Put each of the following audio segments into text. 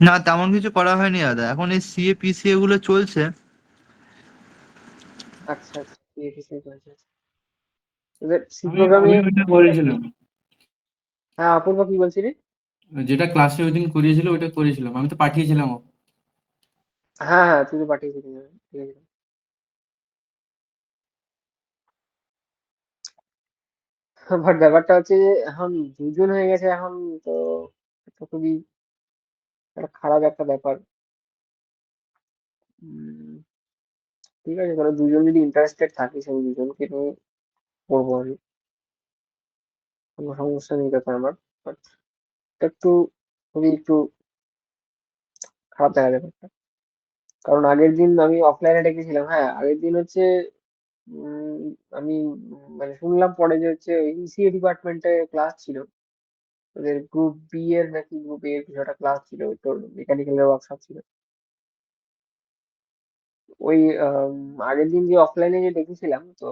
না, তেমন কিছু করা হয়নি দাদা, এখন এই সিএ পিসিএ গুলো চলছে। আচ্ছা আচ্ছা, PFSI করেছে। এবার সি আমি প্রোগ্রামিং আমি এ ওইটা কি আছে? করেছিলাম, হ্যাঁ, অপূর্ব কি বলছিলি? যেটা ক্লাসে ওই দিন করিয়েছিল ওইটা করেছিলাম, আমি তো পাঠিয়েছিলাম। হ্যাঁ হ্যাঁ, তুই তো পাঠিয়েছিলি, হ্যাঁ, ঠিক আছে। বাট ব্যাপারটা হচ্ছে যে এখন দুজন হয়ে গেছে এখন, তো তো খুবই একটা খারাপ একটা ব্যাপার। উম, ঠিক আছে, তাহলে দুজন যদি ইন্টারেস্টেড থাকিস আমি দুজনকে নিয়ে করবো আমি, কোনো সমস্যা নেই তাতে আমার। বাট একটু খুবই একটু খারাপ দেখা ব্যাপারটা। কারণ আগের দিন আমি অফলাইনে ডেকেছিলাম, হ্যাঁ আগের দিন হচ্ছে উম, আমি মানে শুনলাম পরে যে হচ্ছে ইসিএ ডিপার্টমেন্টে ক্লাস ছিল, ওদের গ্রুপ বি এর নাকি গ্রুপ এ এর কিছু একটা ক্লাস ছিল, তোর মেকানিক্যাল ওয়ার্কশপ ছিল। ওই আগের দিন যে অফলাইনে যে দেখেছিলাম, তো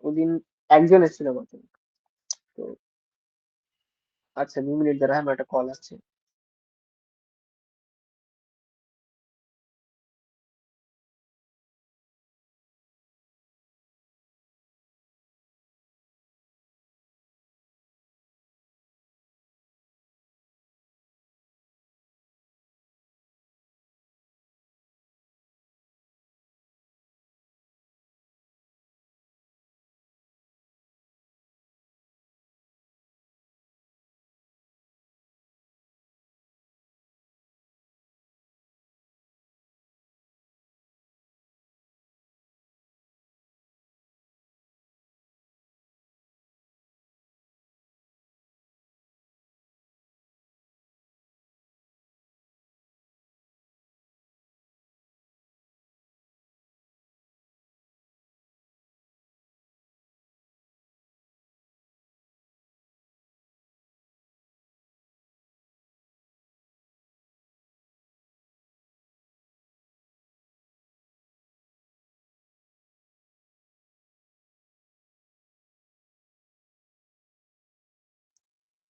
ওদিন একজন এসেছিল মাত্র। তো আচ্ছা, 2 মিনিট দাঁড়া, আমার একটা কল আসছে।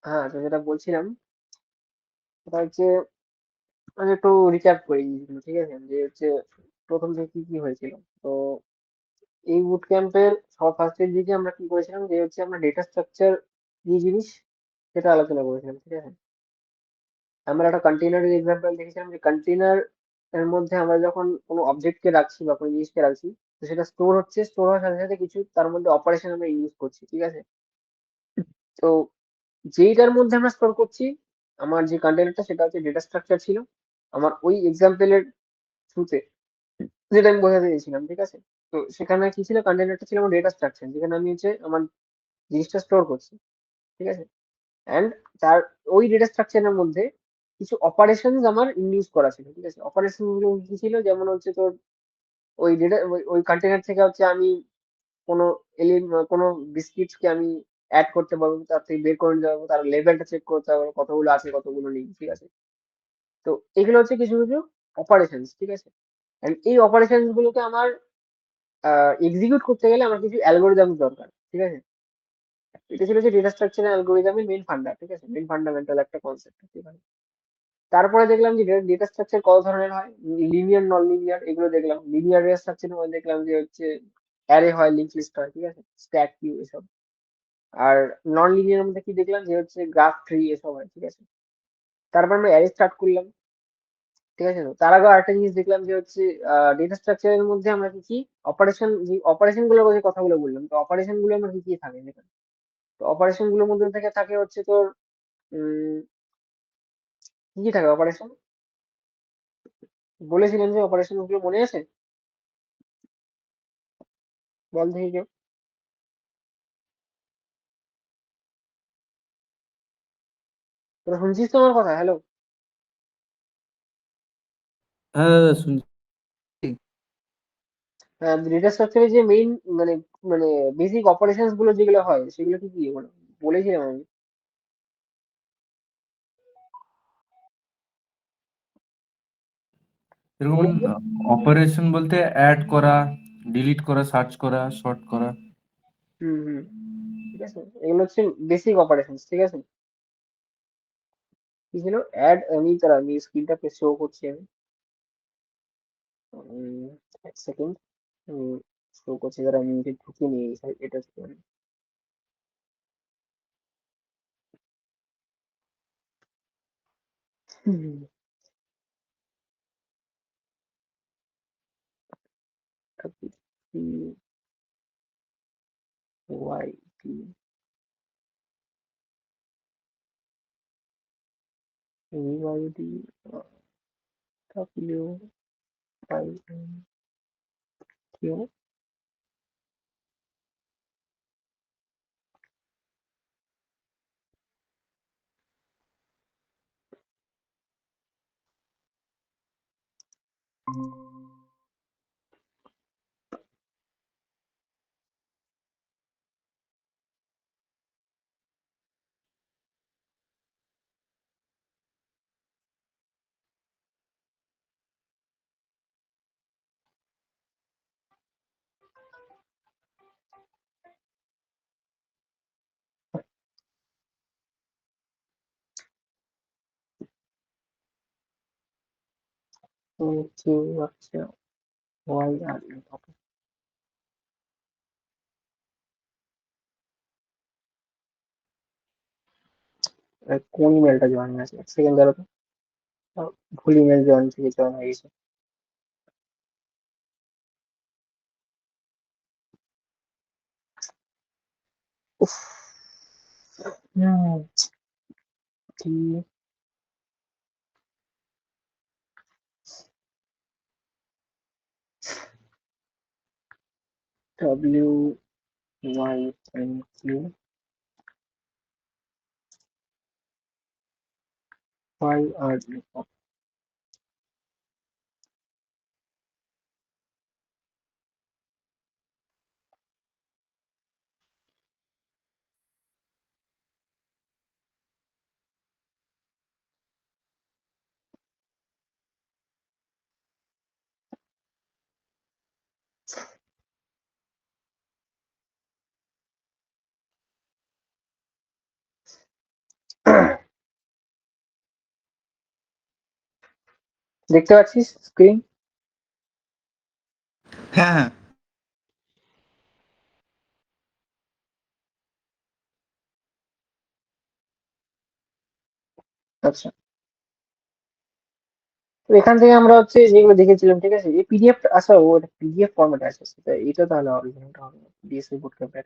হ্যাঁ, তো যেটা বলছিলাম সেটা হচ্ছে আমি একটু রিক্যাপ করি জিনিসগুলো, ঠিক আছে, যে হচ্ছে প্রথম থেকে কি কি হয়েছিল। তো এই বুট ক্যাম্পের ফার্স্টের দিকে আমরা কি করেছিলাম, যে হচ্ছে আমরা ডেটা স্ট্রাকচার কি জিনিস সেটা আলোচনা করেছিলাম, ঠিক আছে। আমরা একটা কন্টেইনারের এক্সাম্পল দেখেছিলাম, যে কন্টেইনার এর মধ্যে আমরা যখন কোনো অবজেক্টকে রাখছি বা কোনো জিনিসকে রাখছি, তো সেটা স্টোর হচ্ছে, স্টোর হওয়ার সাথে সাথে কিছু তার মধ্যে অপারেশন আমরা ইউজ করছি, ঠিক আছে। তো যেইটার মধ্যে আমরা স্টোর করছি, আমার যে কন্টেইনারটা সেটা হচ্ছে ডেটা স্ট্রাকচার ছিল আমার ওই এক্সাম্পলের থ্রুতে, যেটা আমি বোঝাতে চেয়েছিলাম, ঠিক আছে। তো সেখানে কি ছিল, কন্টেইনারটা ছিল আমার ডেটা স্ট্রাকচার, যেখানে আমি হচ্ছে আমার জিনিসটা স্টোর করছি, ঠিক আছে। অ্যান্ড তার ওই ডেটা স্ট্রাকচারের মধ্যে কিছু অপারেশন আমার ইনডিউস করা ছিল, ঠিক আছে। অপারেশন গুলো কি ছিল, যেমন হচ্ছে তোর ওই ডেটা ওই কন্টেনার থেকে হচ্ছে আমি কোনো কোনো বিস্কিটকে আমি অ্যাড করতে পারবো, তার থেকে বের করে নিতে পারবো, তার লেভেলটা চেক করতে পারবো কতগুলো আছে কতগুলো নেই, ঠিক আছে। তো এগুলো হচ্ছে কিছু কিছু অপারেশন, ঠিক আছে। And এই অপারেশন গুলোকে আমার এক্সিকিউট করতে গেলে আমার কিছু অ্যালগোরিদম দরকার, ঠিক আছে। এটা ছিল যে ডেটা স্ট্রাকচার অ্যালগোরিদমের মেইন ফান্ডা, ঠিক আছে, মেইন ফান্ডামেন্টাল একটা কনসেপ্ট, ঠিক আছে। তারপরে দেখলাম যে ডেটা স্ট্রাকচার কত ধরনের হয়, লিনিয়ার নন লিনিয়ার এগুলো দেখলাম। লিনিয়ার ডেটা স্ট্রাকচারের মধ্যে দেখলাম যে হচ্ছে অ্যারে হয়, লিঙ্ক লিস্ট হয়, ঠিক আছে, স্ট্যাক কিউ এসব। আর নন লিনিয়ার মধ্যে কি দেখলাম, যে হচ্ছে গ্রাফ ট্রি এসব হয়, ঠিক আছে। তারপর আমরা অ্যারে স্টার্ট করলাম, ঠিক আছে। তো তার আগে আরেকটা জিনিস দেখলাম, যে হচ্ছে ডেটা স্ট্রাকচারের মধ্যে আমরা কি কি অপারেশন, যে অপারেশন গুলোর যে কথাগুলো বললাম, তো অপারেশন গুলো আমরা কি কি থাকে যেখানে। তো অপারেশন গুলোর মধ্যে থেকে থাকে হচ্ছে তোর উম কি কি থাকে অপারেশন, বলেছিলেন যে অপারেশন গুলো মনে আছে, বল দেখি কেউ। তোরা শুনছিস তো আমার কথা? হ্যালো। হ্যাঁ দাদা শুনছি। হ্যাঁ, ডেটা স্ট্রাকচারের যে মেইন মানে মানে বেসিক অপারেশনস গুলো যেগুলো হয় সেগুলো কি কি বলেছিলাম আমি। এরকম মনে আছে? অপারেশন বলতে অ্যাড করা, ডিলিট করা, সার্চ করা, শর্ট করা। হুম হুম, ঠিক আছে, এগুলো হচ্ছে বেসিক অপারেশনস, ঠিক আছে। কি ছিল অ্যাড, আমি স্ক্রিনটা শো করছি আমি, এক সেকেন্ড আমি শো করছি, যারা আমি ঢুকে নিয়ে এটা থেকে আমি Y T Y D W I N Q Q হচ্ছে ওয়াই আর এন। ওকে, কোন ইমেলটা জয়েন আছে, এক সেকেন্ড দাঁড়াও তো। ভুল ইমেল জয়েন থেকে জয়েন হয়ে গেছে। উফ, T W Y N Q Y R N. দেখতে পাচ্ছিস স্ক্রিন? হ্যাঁ হ্যাঁ। আচ্ছা, তো এখান থেকে আমরা হচ্ছে যেগুলো দেখেছিলাম, ঠিক আছে, এই পিডিএফ, আচ্ছা ও পিডিএফ ফরম্যাট আছে, সেটা এটা তাহলে অরিজিনালটা হবে না, ডিএসপি বুট ক্যাম্পের।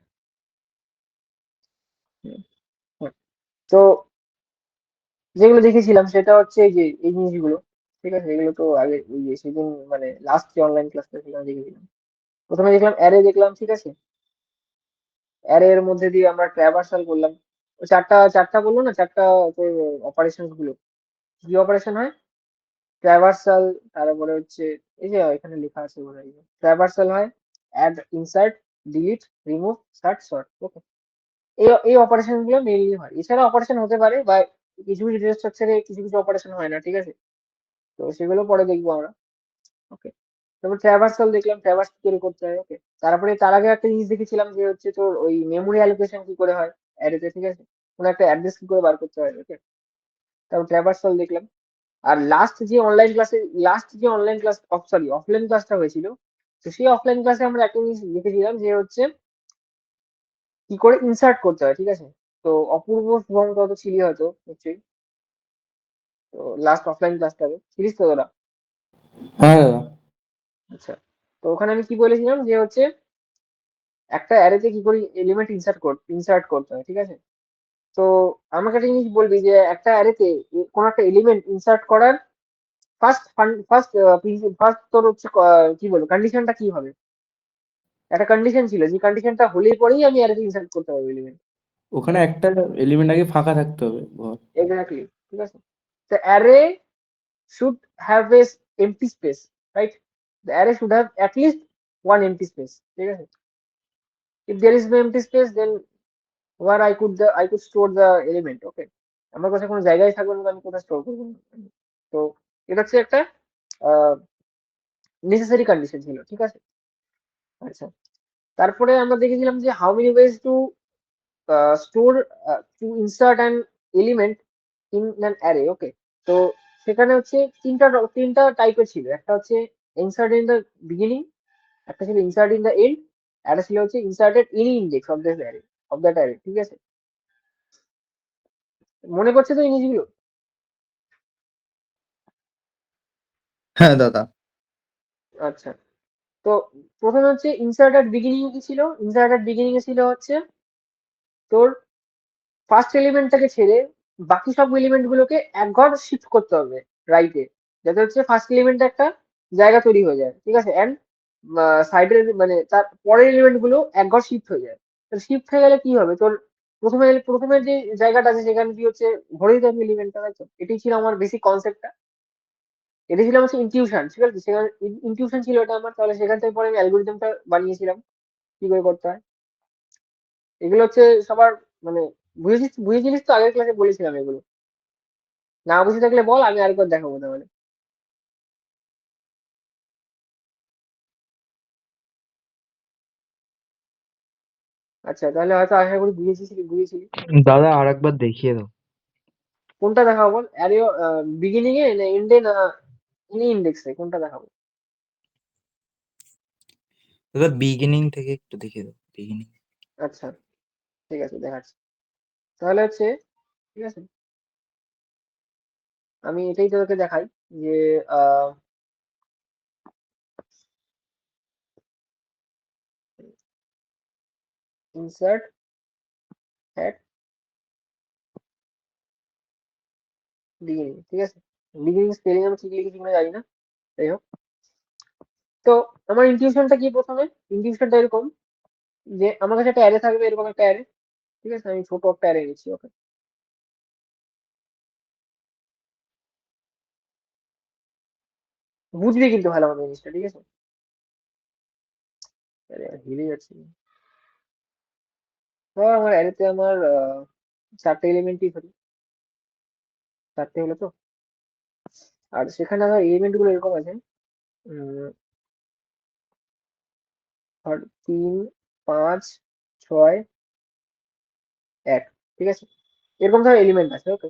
তো যেগুলো দেখেছিলাম সেটা হচ্ছে এই যে এই জিনিসগুলো, ঠিক আছে, এগুলো তো আগে ওই যে সেদিন মানে লাস্ট যে অনলাইন ক্লাসটা সেখানে দেখেছিলাম। প্রথমে দেখলাম অ্যারে দেখলাম, ঠিক আছে, অ্যারে এর মধ্যে দিয়ে আমরা ট্র্যাভার্সাল করলাম। ও চারটা চারটা বললো না, চারটা তোর অপারেশন গুলো, কি অপারেশন হয়? ট্র্যাভার্সাল, তারপরে হচ্ছে এই যে এখানে লেখা আছে বোধ হয়, ট্র্যাভার্সাল হয়, add, insert, delete, remove, search, sort. Okay, এই এই অপারেশন গুলো মেইনলি হয়, এছাড়া অপারেশন হতে পারে বা কিছু কিছু ডেটা স্ট্রাকচারে কিছু কিছু অপারেশন হয় না, ঠিক আছে, তো সেগুলো পরে দেখবো আমরা। ওকে, তারপর ট্র্যাভার্সাল দেখলাম, ট্র্যাভার্স কি করে করতে হয়। ওকে, তারপরে তার আগে একটা জিনিস দেখেছিলাম যে হচ্ছে তোর ওই মেমোরি অ্যালোকেশন কি করে হয় অ্যারেতে, ঠিক আছে, কোনো একটা অ্যাড্রেস কি করে বার করতে হয়। ওকে, তারপর ট্র্যাভার্সাল দেখলাম। আর লাস্ট যে অনলাইন ক্লাস, সরি অফলাইন ক্লাসটা হয়েছিল, তো সেই অফলাইন ক্লাসে আমরা একটা জিনিস দেখেছিলাম যে হচ্ছে কি করে ইনসার্ট করতে হয়, ঠিক আছে। তো অপূর্ব শুভম তত ছিলি হয়তো নিশ্চয়ই, তো লাস্ট অফলাইন ক্লাসটাতে ছিলিস তো তোরা? হ্যাঁ দাদা। আচ্ছা, তো ওখানে আমি কি বলেছিলাম যে হচ্ছে একটা অ্যারেতে কি করে এলিমেন্ট ইনসার্ট করতে হয়, ঠিক আছে। তো আমাকে একটা জিনিস বলবি যে একটা অ্যারেতে কোন একটা এলিমেন্ট ইনসার্ট করার ফার্স্ট ফার্স্ট ফার্স্ট তোর হচ্ছে কি বলবো কন্ডিশনটা কি হবে? একটা কন্ডিশন ছিল, যে কন্ডিশনটা হলেই পরেই আমি অ্যারেতে ইনসার্ট করতে পারবো এলিমেন্ট। ওখানে একটা এলিমেন্ট আগে ফাঁকা থাকতে হবে ঘর। এক্স্যাক্টলি, ঠিক আছে। তো array should have a empty space, right? The array should have at least one empty space, ঠিক আছে। If there is no empty space, then where I could store the element. Okay, আমার কাছে কোনো জায়গায় থাকবে না, তো আমি কোথায় স্টোর করবো? তো এটা হচ্ছে একটা নেসেসারি কন্ডিশন ছিল, ঠিক আছে। আচ্ছা, তারপরে আমরা দেখেছিলাম যে how many ways to store, to insert an element in an array, okay. তো সেখানে হচ্ছে তিনটা টাইপের ছিল। একটা হচ্ছে ইনসার্ট ইন দ্য বিগিনিং, একটা ছিল ইনসার্ট ইন দ্য এন্ড, একটা ছিল হচ্ছে inserted any index of that array, ঠিক আছে? মনে পড়ছে তো জিনিসগুলো? হ্যাঁ দাদা। আচ্ছা, তো প্রথমে হচ্ছে ইনসার্ট অ্যাট বিগিনিং কি ছিল? ইনসার্ট অ্যাট বিগিনিং এ ছিল হচ্ছে তোর ফার্স্ট এলিমেন্টটাকে ছেড়ে বাকি সব এলিমেন্ট গুলোকে এক ঘর শিফট করতে হবে রাইটে, যাতে হচ্ছে ফার্স্ট এলিমেন্ট একটা জায়গা তৈরি হয়ে যায়, ঠিক আছে? অ্যান্ড সাইডের মানে তার পরের এলিমেন্ট গুলো এক ঘর শিফট হয়ে যায়। তো শিফট হয়ে গেলে কি হবে, তোর প্রথমে যে জায়গাটা আছে সেখানে কি হচ্ছে ভরে দিতে হবে এলিমেন্টটা, তাই তো? এটাই ছিল আমার বেসিক কনসেপ্টটা, এটা ছিল হচ্ছে ইনটিউশন, ঠিক আছে? সেখানে ইনটিউশন ছিল এটা আমার। তাহলে সেখান থেকে পরে আমি অ্যালগোরিদমটা বানিয়েছিলাম কি করে করতে হয়। এগুলো হচ্ছে সবার মানে বুঝেছিলিস তো, আগের ক্লাসে বলেছিলাম এগুলো। না বুঝে থাকলে বল, আমি আরেকবার দেখাবো তাহলে। আচ্ছা, তাহলে হয়তো আশা করি বুঝেছিলি। দাদা আর একবার দেখিয়ে দাও। কোনটা দেখাবো বল? অ্যারে বিগিনিং এ না এন্ডে না এনি ইন্ডেক্সে, কোনটা দেখাবো? দাদা বিগিনিং থেকে একটু দেখিয়ে দাও, বিগিনিং। আচ্ছা, ঠিক আছে, দেখাচ্ছি। তাহলে হচ্ছে, ঠিক আছে, আমি এটাই তোকে দেখাই যে ইনসার্ট অ্যাট বিগিনিং, ঠিক আছে? বিগিনিং স্পেলিং আমি ঠিক লিখেছি কিনা জানি না, যাই হোক। তো আমার ইনটিউশনটা কি? প্রথমে ইনটিউশনটা এরকম যে আমার কাছে একটা অ্যারে থাকবে, এরকম একটা অ্যারে, ঠিক আছে? আমি ছোট একটা অ্যারে নিচ্ছি, ওকে? বুঝবি কিন্তু ভালো মতো জিনিসটা, ঠিক আছে? আরে হিলে যাচ্ছে। ধর আমার অ্যারেতে আমার চারটে এলিমেন্টই ধরি, চারটে হলো তো। আর সেখানে আমার এলিমেন্ট গুলো এরকম আছে, উম, ধর 3, 5, 6, 1, ঠিক আছে? এরকম ধর এলিমেন্ট আছে, ওকে?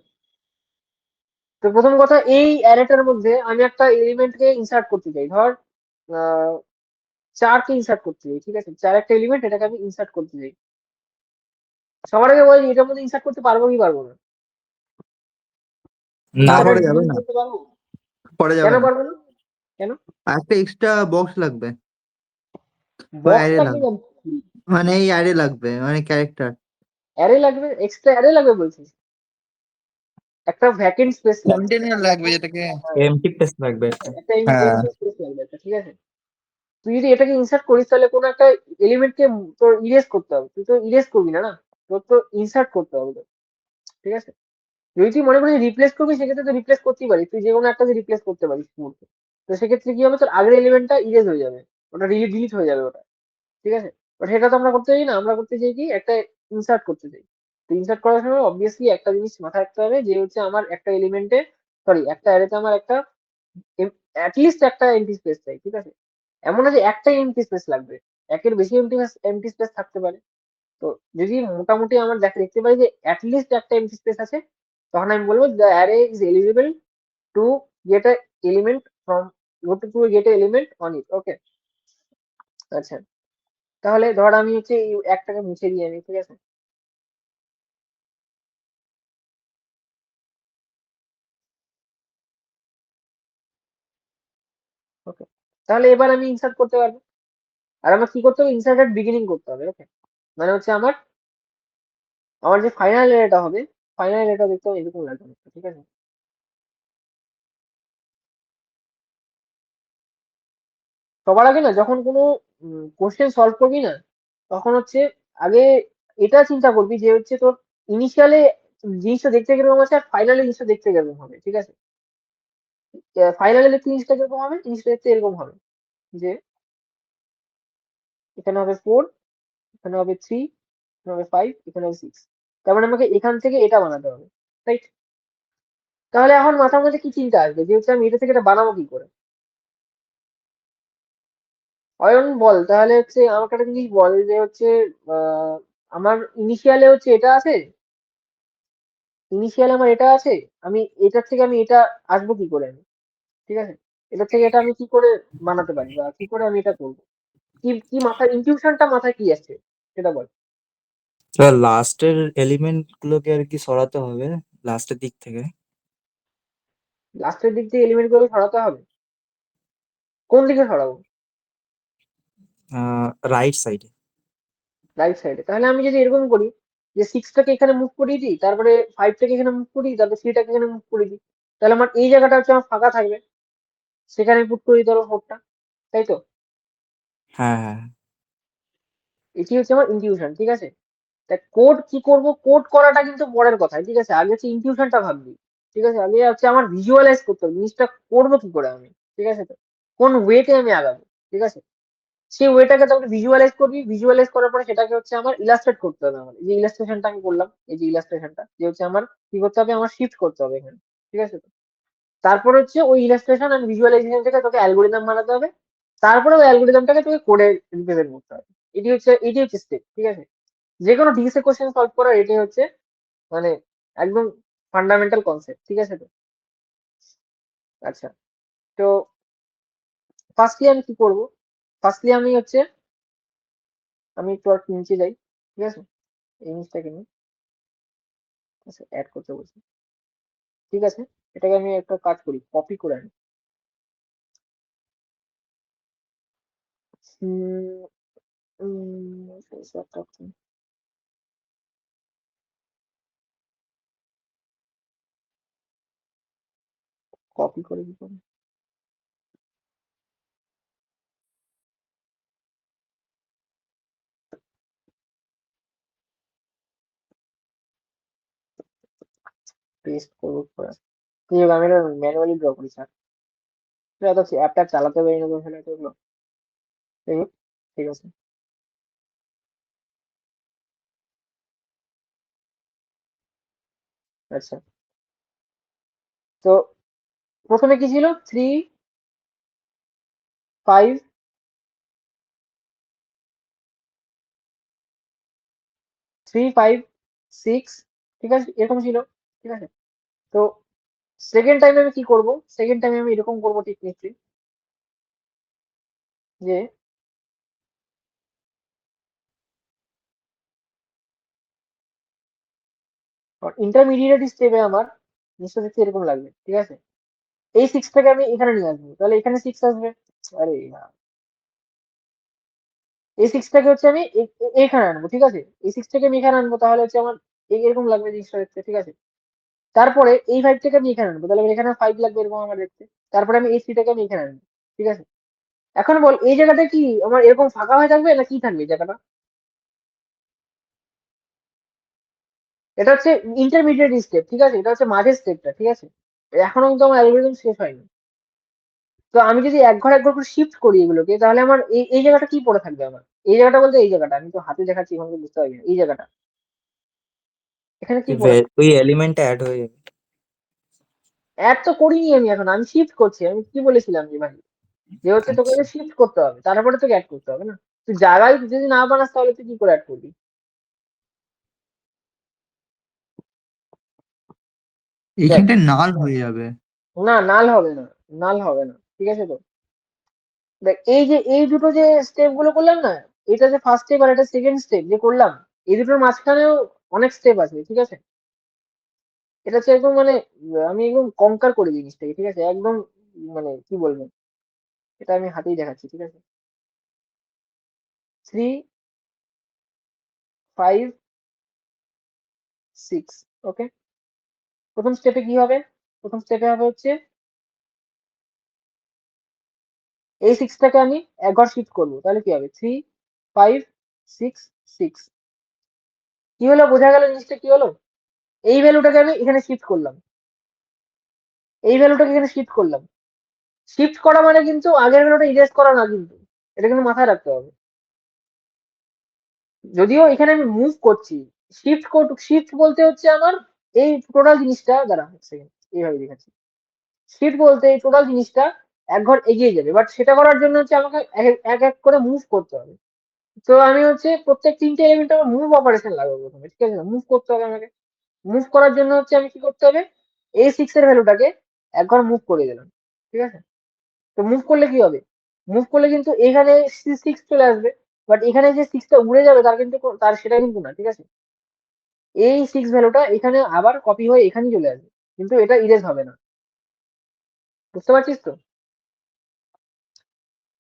তো প্রথম কথা, এই অ্যারেটার মধ্যে আমি একটা এলিমেন্টকে ইনসার্ট করতে চাই। ধর আহ, 4কে ইনসার্ট করতে চাই, ঠিক আছে? 4 একটা এলিমেন্ট, এটাকে আমি ইনসার্ট করতে চাই। সবার আগে বলি এটার মধ্যে ইনসার্ট করতে পারবো কি পারবো না? না, না, ইনসার্টেড পরে যাবে বিগিনিং না, করতে পারবো? পরে কেন যাবে না। পারবো না? কেন? আর একটা এক্সট্রা বক্স লাগবে বা বক্স অ্যারে লাগবে লাগবে, কেন? মানে এই অ্যারে লাগবে, মানে ক্যারেক্টার। অ্যারে লাগবে? এক্সট্রা অ্যারে লাগবে বলছিস? একটা ভ্যাকেন্ট স্পেস লাগবে। কন্টেনার লাগবে যেটাকে। হ্যাঁ, এমটি পেজ লাগবে একটা। একটা হ্যাঁ। এমটি স্পেস লাগবে একটা, ঠিক আছে? তুই যদি এটাকে ইনসার্ট করিস তাহলে কোনো একটা এলিমেন্টকে তোর ইরেজ করতে হবে। তুই তো ইরেজ করবি না, না? তোর তো ইনসার্ট করতে হবে তোর, ঠিক আছে? যদি তুই মনে করিস রিপ্লেস করবি, সেক্ষেত্রে তো রিপ্লেস করতেই পারিস, তুই যে কোনো একটাকে রিপ্লেস করতে পারিস মুহূর্তে। তো সেক্ষেত্রে কি হবে, তোর আগের এলিমেন্টটা ইরেজ হয়ে যাবে, ওটা ডিলিট হয়ে যাবে ওটা, ঠিক আছে? বাট সেটা তো আমরা করতে চাই না, আমরা করতে চাই কি, একটা ইনসার্ট করতে চাই। তো ইনসার্ট করার সময় অবভিয়াসলি একটা জিনিস মাথায় রাখতে হবে যে হচ্ছে আমার একটা এলিমেন্টে, সরি, একটা অ্যারেতে আমার একটা অ্যাটলিস্ট একটা এমটি স্পেস চাই, ঠিক আছে? এমন না যে একটাই এমটি স্পেস লাগবে, একের বেশি এমটি স্পেস থাকতে পারে। তো যদি মোটামুটি আমার দেখতে পাই যে অ্যাটলিস্ট একটা এমটি স্পেস আছে, তখন আমি বলবো the array is eligible to get a element from to get a element on it, okay? আচ্ছা, তাহলে ধর আমি হচ্ছে এই একটাকে মুছে দিয়ে আমি, ঠিক আছে? ওকে, তাহলে এবার আমি ইনসার্ট করতে পারবো। আর আমার কি করতে হবে, ইনসার্ট এট বিগিনিং করতে হবে, ওকে? মানে হচ্ছে আমার আমার যে ফাইনাল এটা হবে, ফাইনাল এটা দেখতে হবে এরকম লাগবে অনেকটা, ঠিক আছে? সবার আগে না, যখন কোনো কোশ্চেন সলভ করবি না, তখন হচ্ছে আগে এটা চিন্তা করবি যে হচ্ছে তোর ইনিশিয়ালে জিনিসটা দেখতে কিরকম আছে আর ফাইনালে জিনিসটা দেখতে কিরকম হবে, ঠিক আছে? ফাইনালে দেখতে জিনিসটা কিরকম হবে, জিনিসটা দেখতে এরকম হবে যে এখানে হবে 4, এখানে হবে 3, এখানে হবে 5, এখানে হবে 6। তার মানে আমাকে এখান থেকে এটা বানাতে হবে, রাইট? তাহলে এখন মাথার মধ্যে কি চিন্তা আসবে যে হচ্ছে আমি এটা থেকে এটা বানাবো কি করে? অয়ন বল তাহলে, হচ্ছে আমাকে একটা জিনিস বল যে হচ্ছে আহ, আমার ইনিশিয়ালে হচ্ছে এটা আছে, ইনিশিয়াল আমার এটা আছে, আমি এটার থেকে আমি এটা আসবো কি করে আমি, ঠিক আছে, এটার থেকে এটা আমি কি করে বানাতে পারি বা কি করে আমি এটা করবো, কি কি মাথায় ইনটিউশনটা মাথায় কি আসছে সেটা বল। লাস্টের এলিমেন্ট গুলোকে আর কি সরাতে হবে লাস্টের দিক থেকে। লাস্টের দিক দিয়ে এলিমেন্ট গুলো সরাতে হবে, কোন দিকে সরাবো? রাইট সাইডে। রাইট সাইডে। তাহলে আমি যদি এরকম করি যে সিক্সটাকে এখানে মুভ করিয়ে দিই, তারপরে ফাইভটাকে এখানে মুভ করি, তারপরে থ্রিটাকে এখানে মুভ করে দিই, তাহলে আমার এই জায়গাটা হচ্ছে আমার ফাঁকা থাকবে, সেখানে পুট করে দিতে হবে ফোরটা, তাই তো? হ্যাঁ হ্যাঁ। এটি হচ্ছে আমার ইনটিউশন, ঠিক আছে। তা কোড কি করব, কোড করাটা কিন্তু পরের কথা, ঠিক আছে, আগে হচ্ছে ইনটিউশনটা ভাববি, ঠিক আছে, আগে হচ্ছে আমার ভিজুয়ালাইজ করতে হবে জিনিসটা করবো কি করে আমি, ঠিক আছে, তো কোন ওয়েতে আমি আগাবো, ঠিক আছে, সেই ওয়েটাকে তোকে ভিজুয়ালাইজ করবি, ভিজুয়ালাইজ করার পরে সেটাকে হচ্ছে আমার ইলাস্ট্রেট করতে হবে, আমার এই যে ইলাস্ট্রেশনটা আমি করলাম, এই যে ইলাস্ট্রেশনটা যে হচ্ছে আমার কি করতে হবে, আমার শিফট করতে হবে এখানে, ঠিক আছে, তো তারপর হচ্ছে ওই ইলাস্ট্রেশন আর ভিজুয়ালাইজেশন থেকে তোকে অ্যালগোরিদম বানাতে হবে, তারপরে ওই অ্যালগোরিদমটাকে তোকে কোডে রিপ্রেজেন্ট করতে হবে। এটি হচ্ছে স্টেপ, ঠিক আছে, যে কোনো ডিএসএ কোশ্চেন সলভ করার এটাই হচ্ছে মানে একদম ফান্ডামেন্টাল কনসেপ্ট, ঠিক আছে, তো আচ্ছা, তো ফার্স্টলি আমি কি করব, ফার্স্টলি আমি হচ্ছে আমি একটু আর নিচে যাই, ঠিক আছে, এই জিনিসটাকে নিয়ে আচ্ছা অ্যাড করতে বলছি, ঠিক আছে, এটাকে আমি একটা কাজ করি, কপি করে আনি, কপি করে কি করি, পেস্ট করবো করে, ঠিক আছে, আমি এটা ম্যানুয়ালি ড্র করি স্যার, এত অ্যাপটা চালাতে পারি না তো এখানে তো এগুলো। ঠিক ঠিক আছে, আচ্ছা, তো প্রথমে কি ছিল, 3 5 3 5 6, ঠিক আছে, এরকম ছিল, ঠিক আছে, তো সেকেন্ড টাইমে আমি কি করব, সেকেন্ড টাইমে আমি এরকম করবো ঠিক নিশ্চয়ই, যে ইন্টারমিডিয়েট স্টেপে আমার নিশ্চয় দেখতে এরকম লাগবে, ঠিক আছে, এই সিক্সটাকে আমি এখানে নিয়ে আসবো, তাহলে এখানে সিক্স আসবে, আরে না, এই সিক্সটাকে হচ্ছে আমি এখানে আনবো, ঠিক আছে, এই সিক্সটাকে আমি এখানে আনবো, তাহলে হচ্ছে আমার এরকম লাগবে জিনিসটা দেখতে, ঠিক আছে, তারপরে এই ফাইভটাকে আমি এখানে আনবো, তাহলে আমার এখানে ফাইভ লাগবে এরকম আমার দেখতে, তারপরে আমি এই থ্রিটাকে আমি এখানে আনবো, ঠিক আছে, এখন বল এই জায়গাটা কি আমার এরকম ফাঁকা হয়ে থাকবে না কি থাকবে এই জায়গাটা, এটা হচ্ছে ইন্টারমিডিয়েট স্টেপ, ঠিক আছে, এটা হচ্ছে মাঝের স্টেপটা, ঠিক আছে, এখনো কিন্তু আমার অ্যালগোরিদম শেষ হয়নি, তো আমি যদি এক ঘর করে শিফট করি এগুলোকে, তাহলে আমার এই জায়গাটা কি পড়ে থাকবে আমার, এই জায়গাটা বলতে এই জায়গাটা, আমি তো হাতে দেখাচ্ছি এখন তো বুঝতে পারবি না, এই জায়গাটা এখানে কি পড়ে থাকবে, ওই এলিমেন্টটা অ্যাড হয়ে যাবে। অ্যাড তো করিনি আমি, এখন আমি শিফট করছি, আমি কি বলেছিলাম যে ভাই, যে হচ্ছে তোকে আচ্ছা। শিফট করতে হবে, তারপরে তোকে অ্যাড করতে হবে না, তুই জায়গায় যদি না বানাস তাহলে তুই কি করে অ্যাড করবি, দেখ, এইখানটায় নাল হয়ে যাবে। না নাল হবে না, নাল হবে না, ঠিক আছে, তো দেখ এই যে এই দুটো যে স্টেপ গুলো করলাম না, এটা যে ফার্স্ট স্টেপ আর এটা সেকেন্ড স্টেপ যে করলাম, এই দুটোর মাঝখানেও অনেক স্টেপ আছে, ঠিক আছে, এটা হচ্ছে একদম মানে আমি একদম কঙ্কার করে জিনিসটাকে, ঠিক আছে, একদম মানে কি বলবো, এটা আমি হাতেই দেখাচ্ছি, ঠিক আছে, 3 5 6, ওকে, প্রথম স্টেপে কি হবে, প্রথম স্টেপে হবে হচ্ছে এই সিক্সটাকে আমি এক ঘর শিফট করবো, তাহলে কি হবে, 3 5 6 6, কি হলো, বোঝা গেল জিনিসটা কি হলো, এই ভ্যালুটাকে আমি এখানে শিফট করলাম, এই ভ্যালুটাকে এখানে শিফট করলাম, শিফট করা মানে কিন্তু আগের ভ্যালুটা ইরেজ করা না কিন্তু, এটা কিন্তু মাথায় রাখতে হবে, যদিও এখানে আমি মুভ করছি, শিফট বলতে হচ্ছে আমার এই টোটাল জিনিসটা, দাঁড়া এক সেকেন্ড, এইভাবে দেখাচ্ছি, শিফট বলতে এই টোটাল জিনিসটা এক ঘর এগিয়ে যাবে, বাট সেটা করার জন্য হচ্ছে আমাকে এক এক করে মুভ করতে হবে, তো আমি হচ্ছে প্রত্যেক তিনটে এলিমেন্ট আমার মুভ অপারেশন লাগবে প্রথমে, ঠিক আছে, মুভ করতে হবে আমাকে, মুভ করার জন্য হচ্ছে আমি কি করতে হবে, এই 6 এর ভ্যালুটাকে একবার মুভ করে দিলাম, ঠিক আছে। তো মুভ করলে কি হবে, মুভ করলে কিন্তু এখানে 6 চলে আসবে, বাট এখানে যে 6টা উড়ে যাবে তার কিন্তু তার সেটা কিন্তু না, ঠিক আছে। এই 6 ভ্যালুটা এখানে আবার কপি হয়ে এখানেই চলে আসবে, কিন্তু এটা ইরেজ হবে না, বুঝতে পারছিস তো।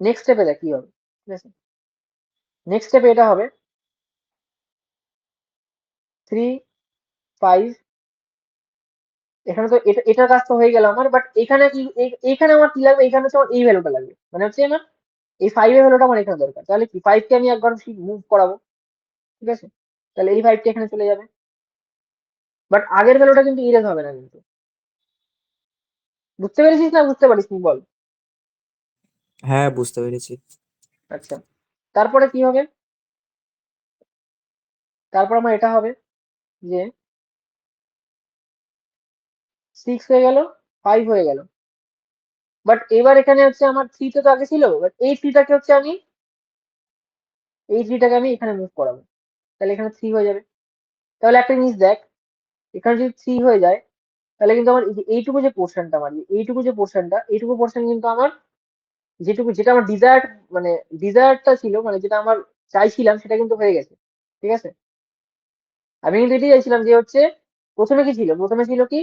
নেক্সট স্টেপে দেখ কি হবে, ঠিক আছে। নেক্সট স্টেপে এটা হবে 3 5, এখানে তো এটার কাজ তো হয়ে গেল আমার, বাট এখানে কি এখানে আমার কি লাগবে, এখানে তো আমার এই ভ্যালুটা লাগবে, মানে হচ্ছে আমার এই 5 এর ভ্যালুটা আমার এখানে দরকার, তাহলে কি 5 কে আমি একবার মুভ করাবো, ঠিক আছে। তাহলে এই 5 টা এখানে চলে যাবে, বাট আগের ভ্যালুটা কিন্তু ইরেজ হবে না কিন্তু, বুঝতে পেরেছিস না বুঝতে পারিস নি বল। হ্যাঁ, বুঝতে পেরেছি। আচ্ছা, তারপরে কি হবে, তারপর আমার এটা হবে যে 6 হয়ে গেল, 5 হয়ে গেল, বাট এবার এখানে হচ্ছে আমার 3 তো আগে ছিল, বাট এই 3টাকে হচ্ছে আমি এই 3টাকে আমি এখানে মুভ করাবো, তাহলে এখানে 3 হয়ে যাবে। তাহলে একটা জিনিস দেখ, এখানে যদি 3 হয়ে যায়, তাহলে কিন্তু আমার এই যে এইটুকু যে পোর্শনটা, আমার এইটুকু যে পোর্শনটা, এইটুকু পোর্শন কিন্তু আমার যেটা আমার মানে ডিজায়ারটা ছিল, মানে যেটা আমার চাইছিলাম সেটা কিন্তু হয়ে গেছে, ঠিক আছে। আমি কিন্তু এটাই চাইছিলাম যে হচ্ছে প্রথমে কি ছিল, প্রথমে ছিল কি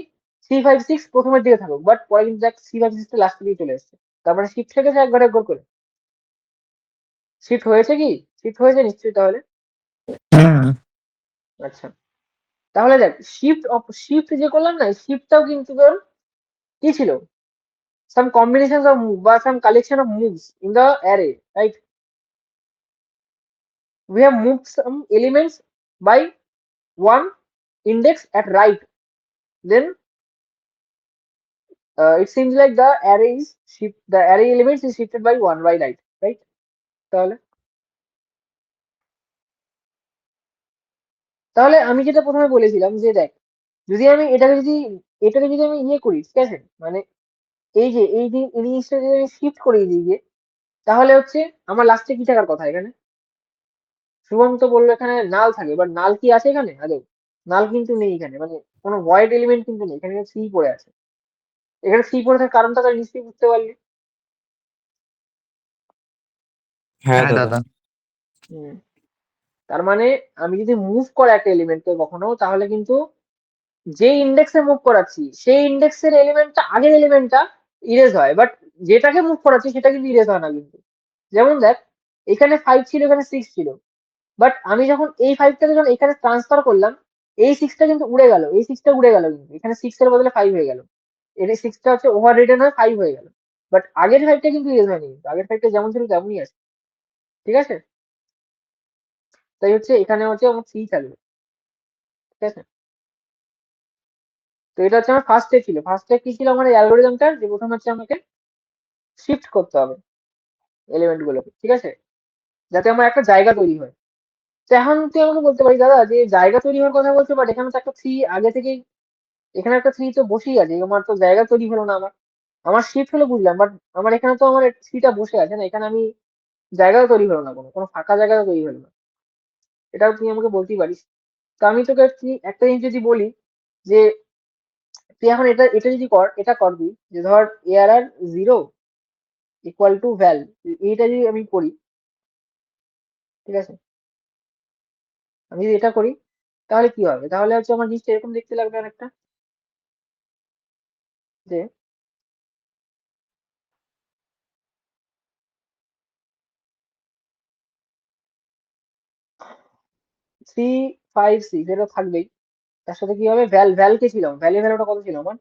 3 5 6 প্রথমের দিকে থাকুক, বাট পরে কিন্তু দেখ 3 5 6 লাস্টের দিকে চলে এসছে, তারপরে শিফট হয়ে গেছে একবার একবার করে, শিফট হয়েছে কি, শিফট হয়েছে নিশ্চয়ই তাহলে। আচ্ছা, তাহলে দেখ শিফট যে করলাম না, শিফটটাও কিন্তু তোর কি ছিল, some combinations of move বা some collection of moves in the array, right? We have moved some elements by one index at right, then it seems like the array elements is shifted by one by right? তাহলে তাহলে আমি যেটা প্রথমে বলেছিলাম যে দেখ, যদি আমি এটাকে যদি আমি ইয়ে করি, ঠিক আছে, মানে এই যে এই জিনিসটা যদি আমি শিফট করিয়ে দিই গিয়ে, তাহলে হচ্ছে আমার লাস্টে কি থাকার কথা এখানে, শুভম তো বললো এখানে নাল থাকে, বাট নাল কি আছে এখানে আদৌ, নাল কিন্তু নেই এখানে, মানে কোনো ভয়েড এলিমেন্ট কিন্তু নেই এখানে, সি পড়ে আছে। এখানে সি পড়ে থাকার কারণটা তার নিশ্চয়ই বুঝতে পারলি। হ্যাঁ হ্যাঁ দাদা। দাদা। হুম, তার মানে আমি যদি মুভ করা একটা এলিমেন্টকে কখনো, তাহলে কিন্তু যে ইন্ডেক্সে মুভ করাচ্ছি সেই ইন্ডেক্সের এলিমেন্টটা, আগের এলিমেন্টটা ইরেজ হয়, বাট যেটাকে মুভ করাচ্ছি সেটা কিন্তু ইরেজ হয় না কিন্তু। যেমন দেখ, এখানে 5 ছিল, এখানে 6 ছিল, বাট আমি যখন এই 5টাকে যখন এখানে ট্রান্সফার করলাম, এই 6টা কিন্তু উড়ে গেল, এই 6টা উড়ে গেল, কিন্তু এখানে 6 এর বদলে 5 হয়ে গেল, এর 6টা হচ্ছে ওভার রিটেন হয়ে 5 হয়ে গেল, বাট আগের 5টা কিন্তু ইরেজ হয়নি, কিন্তু আগের 5টা যেমন ছিল তেমনই আছে, ঠিক আছে। তাই হচ্ছে এখানে হচ্ছে আমার 3 থাকবে, ঠিক আছে। তো এটা হচ্ছে আমার ফার্স্ট স্টেপ ছিল, ফার্স্ট স্টেপ কি ছিল আমার এই অ্যালগোরিদমটার, যে প্রথম হচ্ছে আমাকে শিফট করতে হবে এলিমেন্ট গুলোকে, ঠিক আছে, যাতে আমার একটা জায়গা তৈরি হয়। তো এখন তুই আমাকে বলতে পারিস দাদা যে জায়গা তৈরি হওয়ার কথা বলছো, বাট এখানে তো একটা 3 আগে থেকেই, এখানে একটা 3 তো বসেই আছে, আমার তো জায়গা তৈরি হলো না, আমার আমার শিফট হলো বুঝলাম, বাট আমার এখানে তো আমার 3টা বসে আছে না, এখানে আমি জায়গাও তৈরি হলো না, কোনো কোনো ফাঁকা জায়গাও তৈরি হলো না, এটাও তুই আমাকে বলতেই পারিস। তো আমি তোকে একটা জিনিস যদি বলি যে তুই এখন এটা এটা যদি কর, এটা করবি যে ধর ARR 0 ইকুয়াল টু ভ্যাল, এইটা যদি আমি করি, ঠিক আছে, আমি যদি এটা করি, তাহলে কি হবে, তাহলে হচ্ছে আমার জিনিসটা এরকম দেখতে লাগবে অনেকটা, যে 3 5 6 এটা থাকবেই, তার সাথে কি হবে, ভ্যাল কে ছিল, ভ্যালুটা কত ছিল আমার,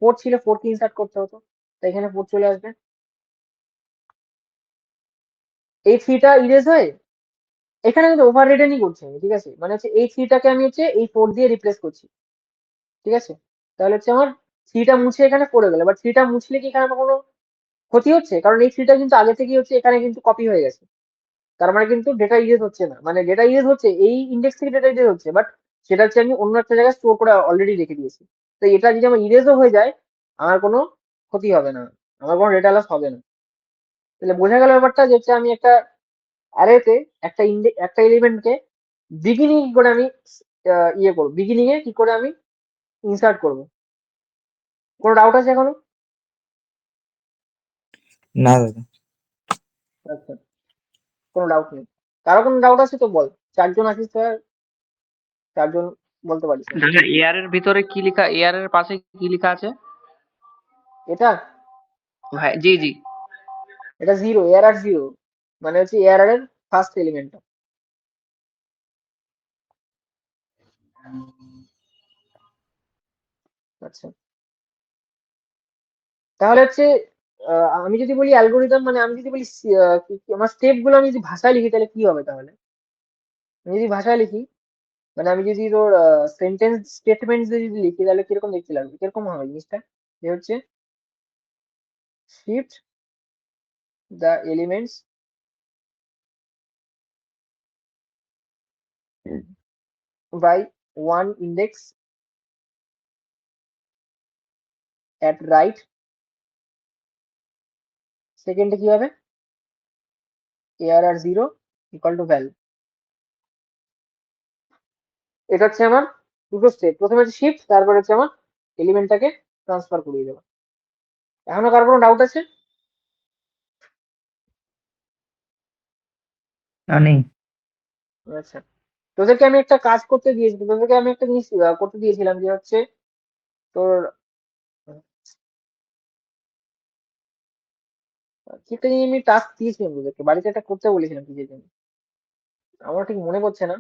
4 ছিল, 4 কে ইনসার্ট করতে হতো, তাই এখানে 4 চলে আসবে, এই 3টা ইরেজ হয়ে এখানে কিন্তু ওভার রিটেনই করছি আমি, ঠিক আছে, মানে হচ্ছে এই 3টাকে আমি হচ্ছে এই 4 দিয়ে রিপ্লেস করছি, ঠিক আছে। তাহলে হচ্ছে আমার 3টা মুছে এখানে পড়ে গেল, বাট 3টা মুছলে কি এখানে আমার কোনো ক্ষতি হচ্ছে, কারণ এই 3টা কিন্তু আগে থেকেই হচ্ছে এখানে কিন্তু কপি হয়ে গেছে, তার মানে কিন্তু ডেটা ইরেজ হচ্ছে না, মানে ডেটা ইরেজ হচ্ছে এই ইন্ডেক্স থেকে ডেটা ইরেজ হচ্ছে, বাট সেটা হচ্ছে আমি অন্য একটা জায়গায় স্টোর করে অলরেডি রেখে দিয়েছি। তো এটা যদি আমার ইরেজও হয়ে যায়, আমার কোনো ক্ষতি হবে না, আমার কোনো ডেটা লস হবে না। তাহলে বোঝা গেল ব্যাপারটা, যে হচ্ছে আমি একটা অ্যারেতে একটা এলিমেন্টকে বিগিনিং কি করে আমি ইয়ে করবো, বিগিনিং এ কি করে আমি ইনসার্ট করব। কোনো ডাউট আছে এখনো? না দাদা। আচ্ছা, কোনো ডাউট নেই। কারো কোনো ডাউট আছে তো বল। 4 জন আছিস তো, 4 জন বলতে পারিস না। দাদা এয়ার এর ভিতরে কি লেখা, এয়ার এর পাশে কি লেখা আছে এটা ভাই? জি জি। এটা 0, এআরআর 0, মানে হচ্ছে এআরআর এর ফার্স্ট এলিমেন্টটা। আচ্ছা, তাহলে হচ্ছে আমি যদি বলি অ্যালগোরিদম, মানে আমি যদি বলি আমার স্টেপ গুলো আমি যদি ভাষায় লিখি তাহলে কি হবে? তাহলে আমি যদি ভাষায় লিখি, মানে আমি যদি তোর সেন্টেন্স স্টেটমেন্ট যদি লিখি তাহলে কিরকম দেখতে লাগবে, কিরকম হবে জিনিসটা? যে হচ্ছে shift the elements by one index at right, সেকেন্ডে কি হবে? arr 0 equal to val। এটা হচ্ছে আমার দুটো স্টেপ। প্রথমে হচ্ছে শিফট, তারপরে হচ্ছে আমার এলিমেন্টটাকে ট্রান্সফার করিয়ে দেবো। এখনো কারো কোনো ডাউট আছে? নেই। আচ্ছা, তোদেরকে আমি একটা কাজ করতে দিয়েছি, তোদেরকে আমি একটা জিনিস করতে দিয়েছিলাম, যে হচ্ছে তোর কি একটা জিনিস আমি টাস্ক দিয়েছিলাম তোদেরকে, বাড়িতে একটা করতে বলেছিলাম কি যেন, আমার ঠিক মনে পড়ছে না।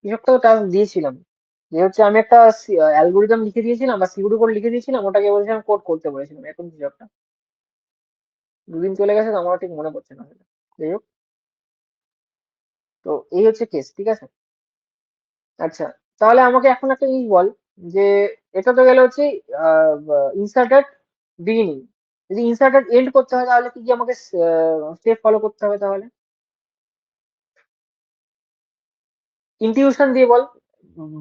কি একটা টাস্ক দিয়েছিলাম, যে হচ্ছে আমি একটা অ্যালগোরিদম লিখে দিয়েছিলাম বা সিকিউরিটি কোড লিখে দিয়েছিলাম, ওটাকে বলেছিলাম কোড করতে বলেছিলাম। এখন কিছু একটা 2 দিন চলে গেছে তো আমার ঠিক মনে পড়ছে না। যাই হোক, তো এই হচ্ছে কেস, ঠিক আছে? আচ্ছা, তাহলে আমাকে এখন একটা জিনিস বল, যে এটা তো গেলে হচ্ছে ইনসার্টেড বিগিনিং, যদি ইনসার্টেড এন্ড করতে হয় তাহলে কি কি আমাকে স্টেপ ফলো করতে হবে? তাহলে ইনটিউশন দিয়ে বল,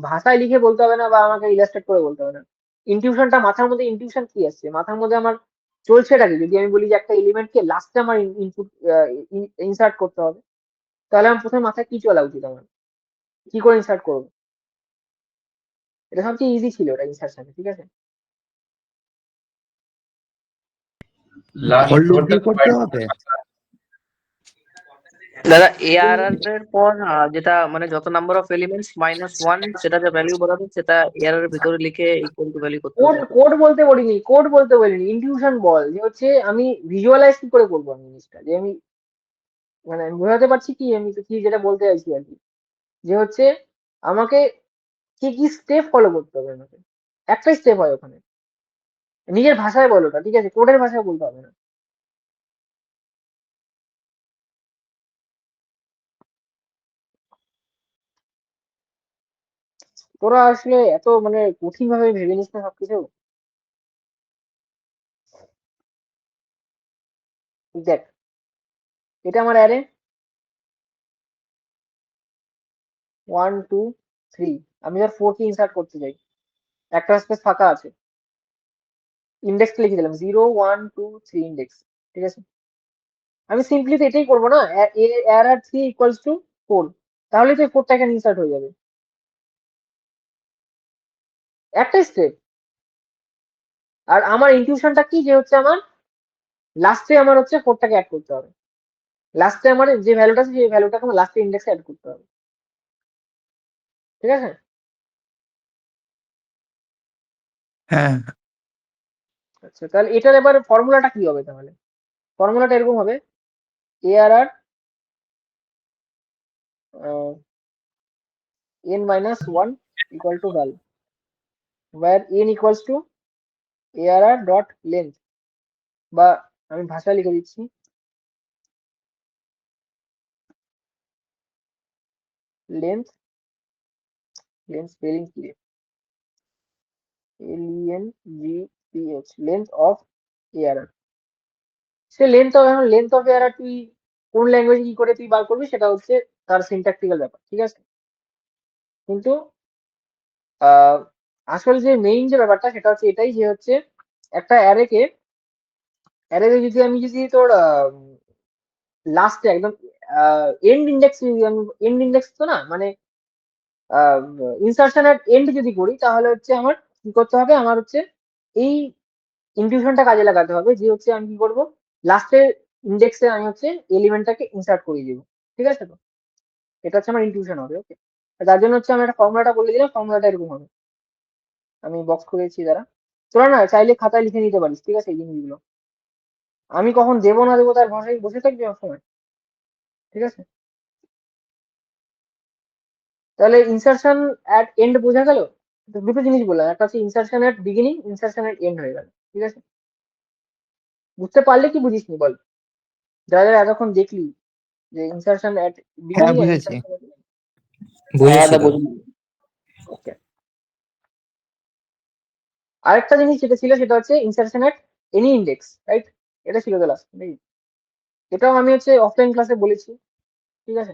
ভাষায় লিখে বলতে হবে না বা আমাকে ইলাস্ট্রেট করে বলতে হবে না। ইনটিউশনটা মাথার মধ্যে, ইনটিউশন কি আসছে মাথার মধ্যে আমার, চলছেটা কি? যদি আমি বলি যে একটা এলিমেন্টকে লাস্টে আমার ইনপুট ইনসার্ট করতে হবে, তাহলে আমার প্রথমে মাথায় কি চলা উচিত? আমার কি করে ইনসার্ট করবো? এটা সবচেয়ে ইজি ছিল, এটা ইনসার্শন, ঠিক আছে? লাস্ট ফর লুপ ওয়ার্ডটা দিয়ে করতে হবে। দাদা এআরআর এর পর যেটা মানে যত নাম্বার অফ এলিমেন্টস -1 সেটা যে ভ্যালু বলাবে সেটা এআরআর এর ভিতরে লিখে ইকুয়াল টু ভ্যালু করতে কোড হবে। কোড বলতে বলিনি, কোড বলতে বলিনি, ইনটিউশন বল, যে হচ্ছে আমি ভিজুয়ালাইজ কি করে করবো আমি জিনিসটা, যে আমি মানে আমি বোঝাতে পারছি কি আমি তো কি যেটা বলতে চাইছি আর কি, যে হচ্ছে আমাকে কি কি স্টেপ ফলো করতে হবে আমাকে। একটাই স্টেপ হয় ওখানে, নিজের ভাষায় বলো ওটা, ঠিক আছে? কোডের ভাষায় বলতে হবে না। তোরা আসলে এত মানে কঠিন ভাবে ভেবে নিস না সবকিছু। দেখ, এটা আমার অ্যারে 1 2 3, আমি ধর 4 কে ইনসার্ট করতে চাই, একটা স্পেস ফাঁকা আছে, ইন্ডেক্স লিখে দিলাম 0 1 2 3 ইন্ডেক্স, ঠিক আছে? আমি সিম্পলি তো এটাই করবো না, এর 3 ইকুয়ালস টু 4, তাহলে তো 4টা এখানে ইনসার্ট হয়ে যাবে। একটা স্টেপ। আর আমার ইনটিউশনটা কি, যে হচ্ছে আমার লাস্টে আমার হচ্ছে 4টাকে অ্যাড করতে হবে, লাস্টে আমার যে ভ্যালুটা আছে সেই ভ্যালুটাকে আমার লাস্টে ইন্ডেক্সে অ্যাড করতে হবে, ঠিক আছে? হ্যাঁ, আচ্ছা, তাহলে এটার এবার ফর্মুলাটা কি হবে? তাহলে ফর্মুলাটা এরকম হবে, ARR n-1 equal to val, where n equals to arr dot length, বা আমি ভাষা লিখে দিচ্ছি, লেন্থ, স্পেলিং কি রে, LENGTH, length of arr। Say length of, এখন লেন্থ অফ arr তুই কোন ল্যাঙ্গুয়েজে কি করে তুই বার করবি সেটা হচ্ছে তার সিনট্যাকটিক্যাল ব্যাপার, ঠিক আছে? কিন্তু আসল যে মেইন যে ব্যাপারটা সেটা হচ্ছে এটাই, যে হচ্ছে একটা অ্যারেকে যদি আমি যদি তোর লাস্টে একদম এন্ড ইন্ডেক্স, এন্ড ইন্ডেক্স তো না, মানে ইনসার্শন অ্যাট এন্ড যদি করি তাহলে হচ্ছে আমার কি করতে হবে, আমার হচ্ছে এই ইনটিউশনটা কাজে লাগাতে হবে, যে হচ্ছে আমি কি করবো, লাস্টের ইন্ডেক্সে আমি হচ্ছে এলিমেন্টটাকে ইনসার্ট করিয়ে দিব। ঠিক আছে, তো এটা হচ্ছে আমার ইনটিউশন হবে। ওকে, তার জন্য হচ্ছে আমি একটা ফর্মুলাটা বলে দিলাম, ফর্মুলাটা এরকম হবে, আমি বক্স করেছি দ্বারা, তোরা না চাইলে খাতায় লিখে নিতে পারিস। ঠিক আছে, এই জিনিসগুলো আমি কখন দেবো না দেবো তার ভাষায় বসে থাকবি সবসময়। ঠিক আছে, তাহলে ইনসার্শন অ্যাট এন্ড বোঝা গেল। তো দুটো জিনিস বললাম, একটা হচ্ছে insertion at beginning, insertion at and হয়ে গেল। ঠিক আছে, বুঝতে পারলে কি বুঝিসনি বল, যারা যারা এতক্ষণ দেখলি যে ইনসার্শন অ্যাট হ্যাঁ বিগিনিং আর বুঝেছি। Insertion at and. বুঝেছি দাদা। ওকে, আরেকটা জিনিস যেটা ছিল সেটা হচ্ছে insertion at any index, right? এটা ছিল তো লাস্ট, নাকি? এটাও আমি হচ্ছে অফলাইন ক্লাসে বলেছি। ঠিক আছে,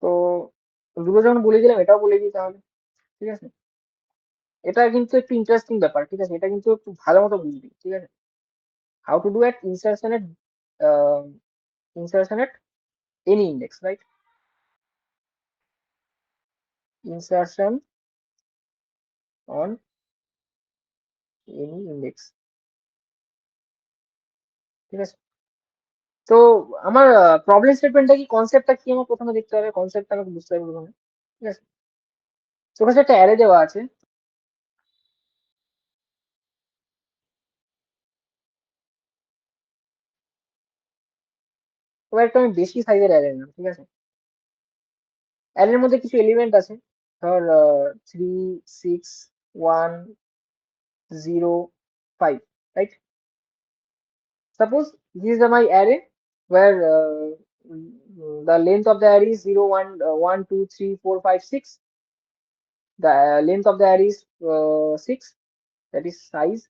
তো দুটো যখন বলে দিলাম এটাও বলে দিই তাহলে। ঠিক আছে, এটা কিন্তু একটু ইন্টারেস্টিং ব্যাপার। ঠিক আছে, এটা কিন্তু একটু ভালো মতো বুঝবি। ঠিক আছে, how to do at insertion at any index, right? Insertion on any index. ঠিক আছে, তো আমার প্রবলেম স্টেটমেন্টটা কি, কনসেপ্টটা কি আমার প্রথমে দেখতে হবে, কনসেপ্টটা আমাকে বুঝতে হবে প্রথমে। ঠিক আছে, তোর কাছে একটা অ্যারে দেওয়া আছে, এবার একটা আমি বেশি সাইজের অ্যারে নিলাম। ঠিক আছে, অ্যারের মধ্যে কিছু এলিমেন্ট আছে, ধর 3, 6, 1, 0, 5, right? Suppose this is my array where the length of the array is 0, 1, 1, 2, 3, 4, 5, 6. The length of the array is 6, that is size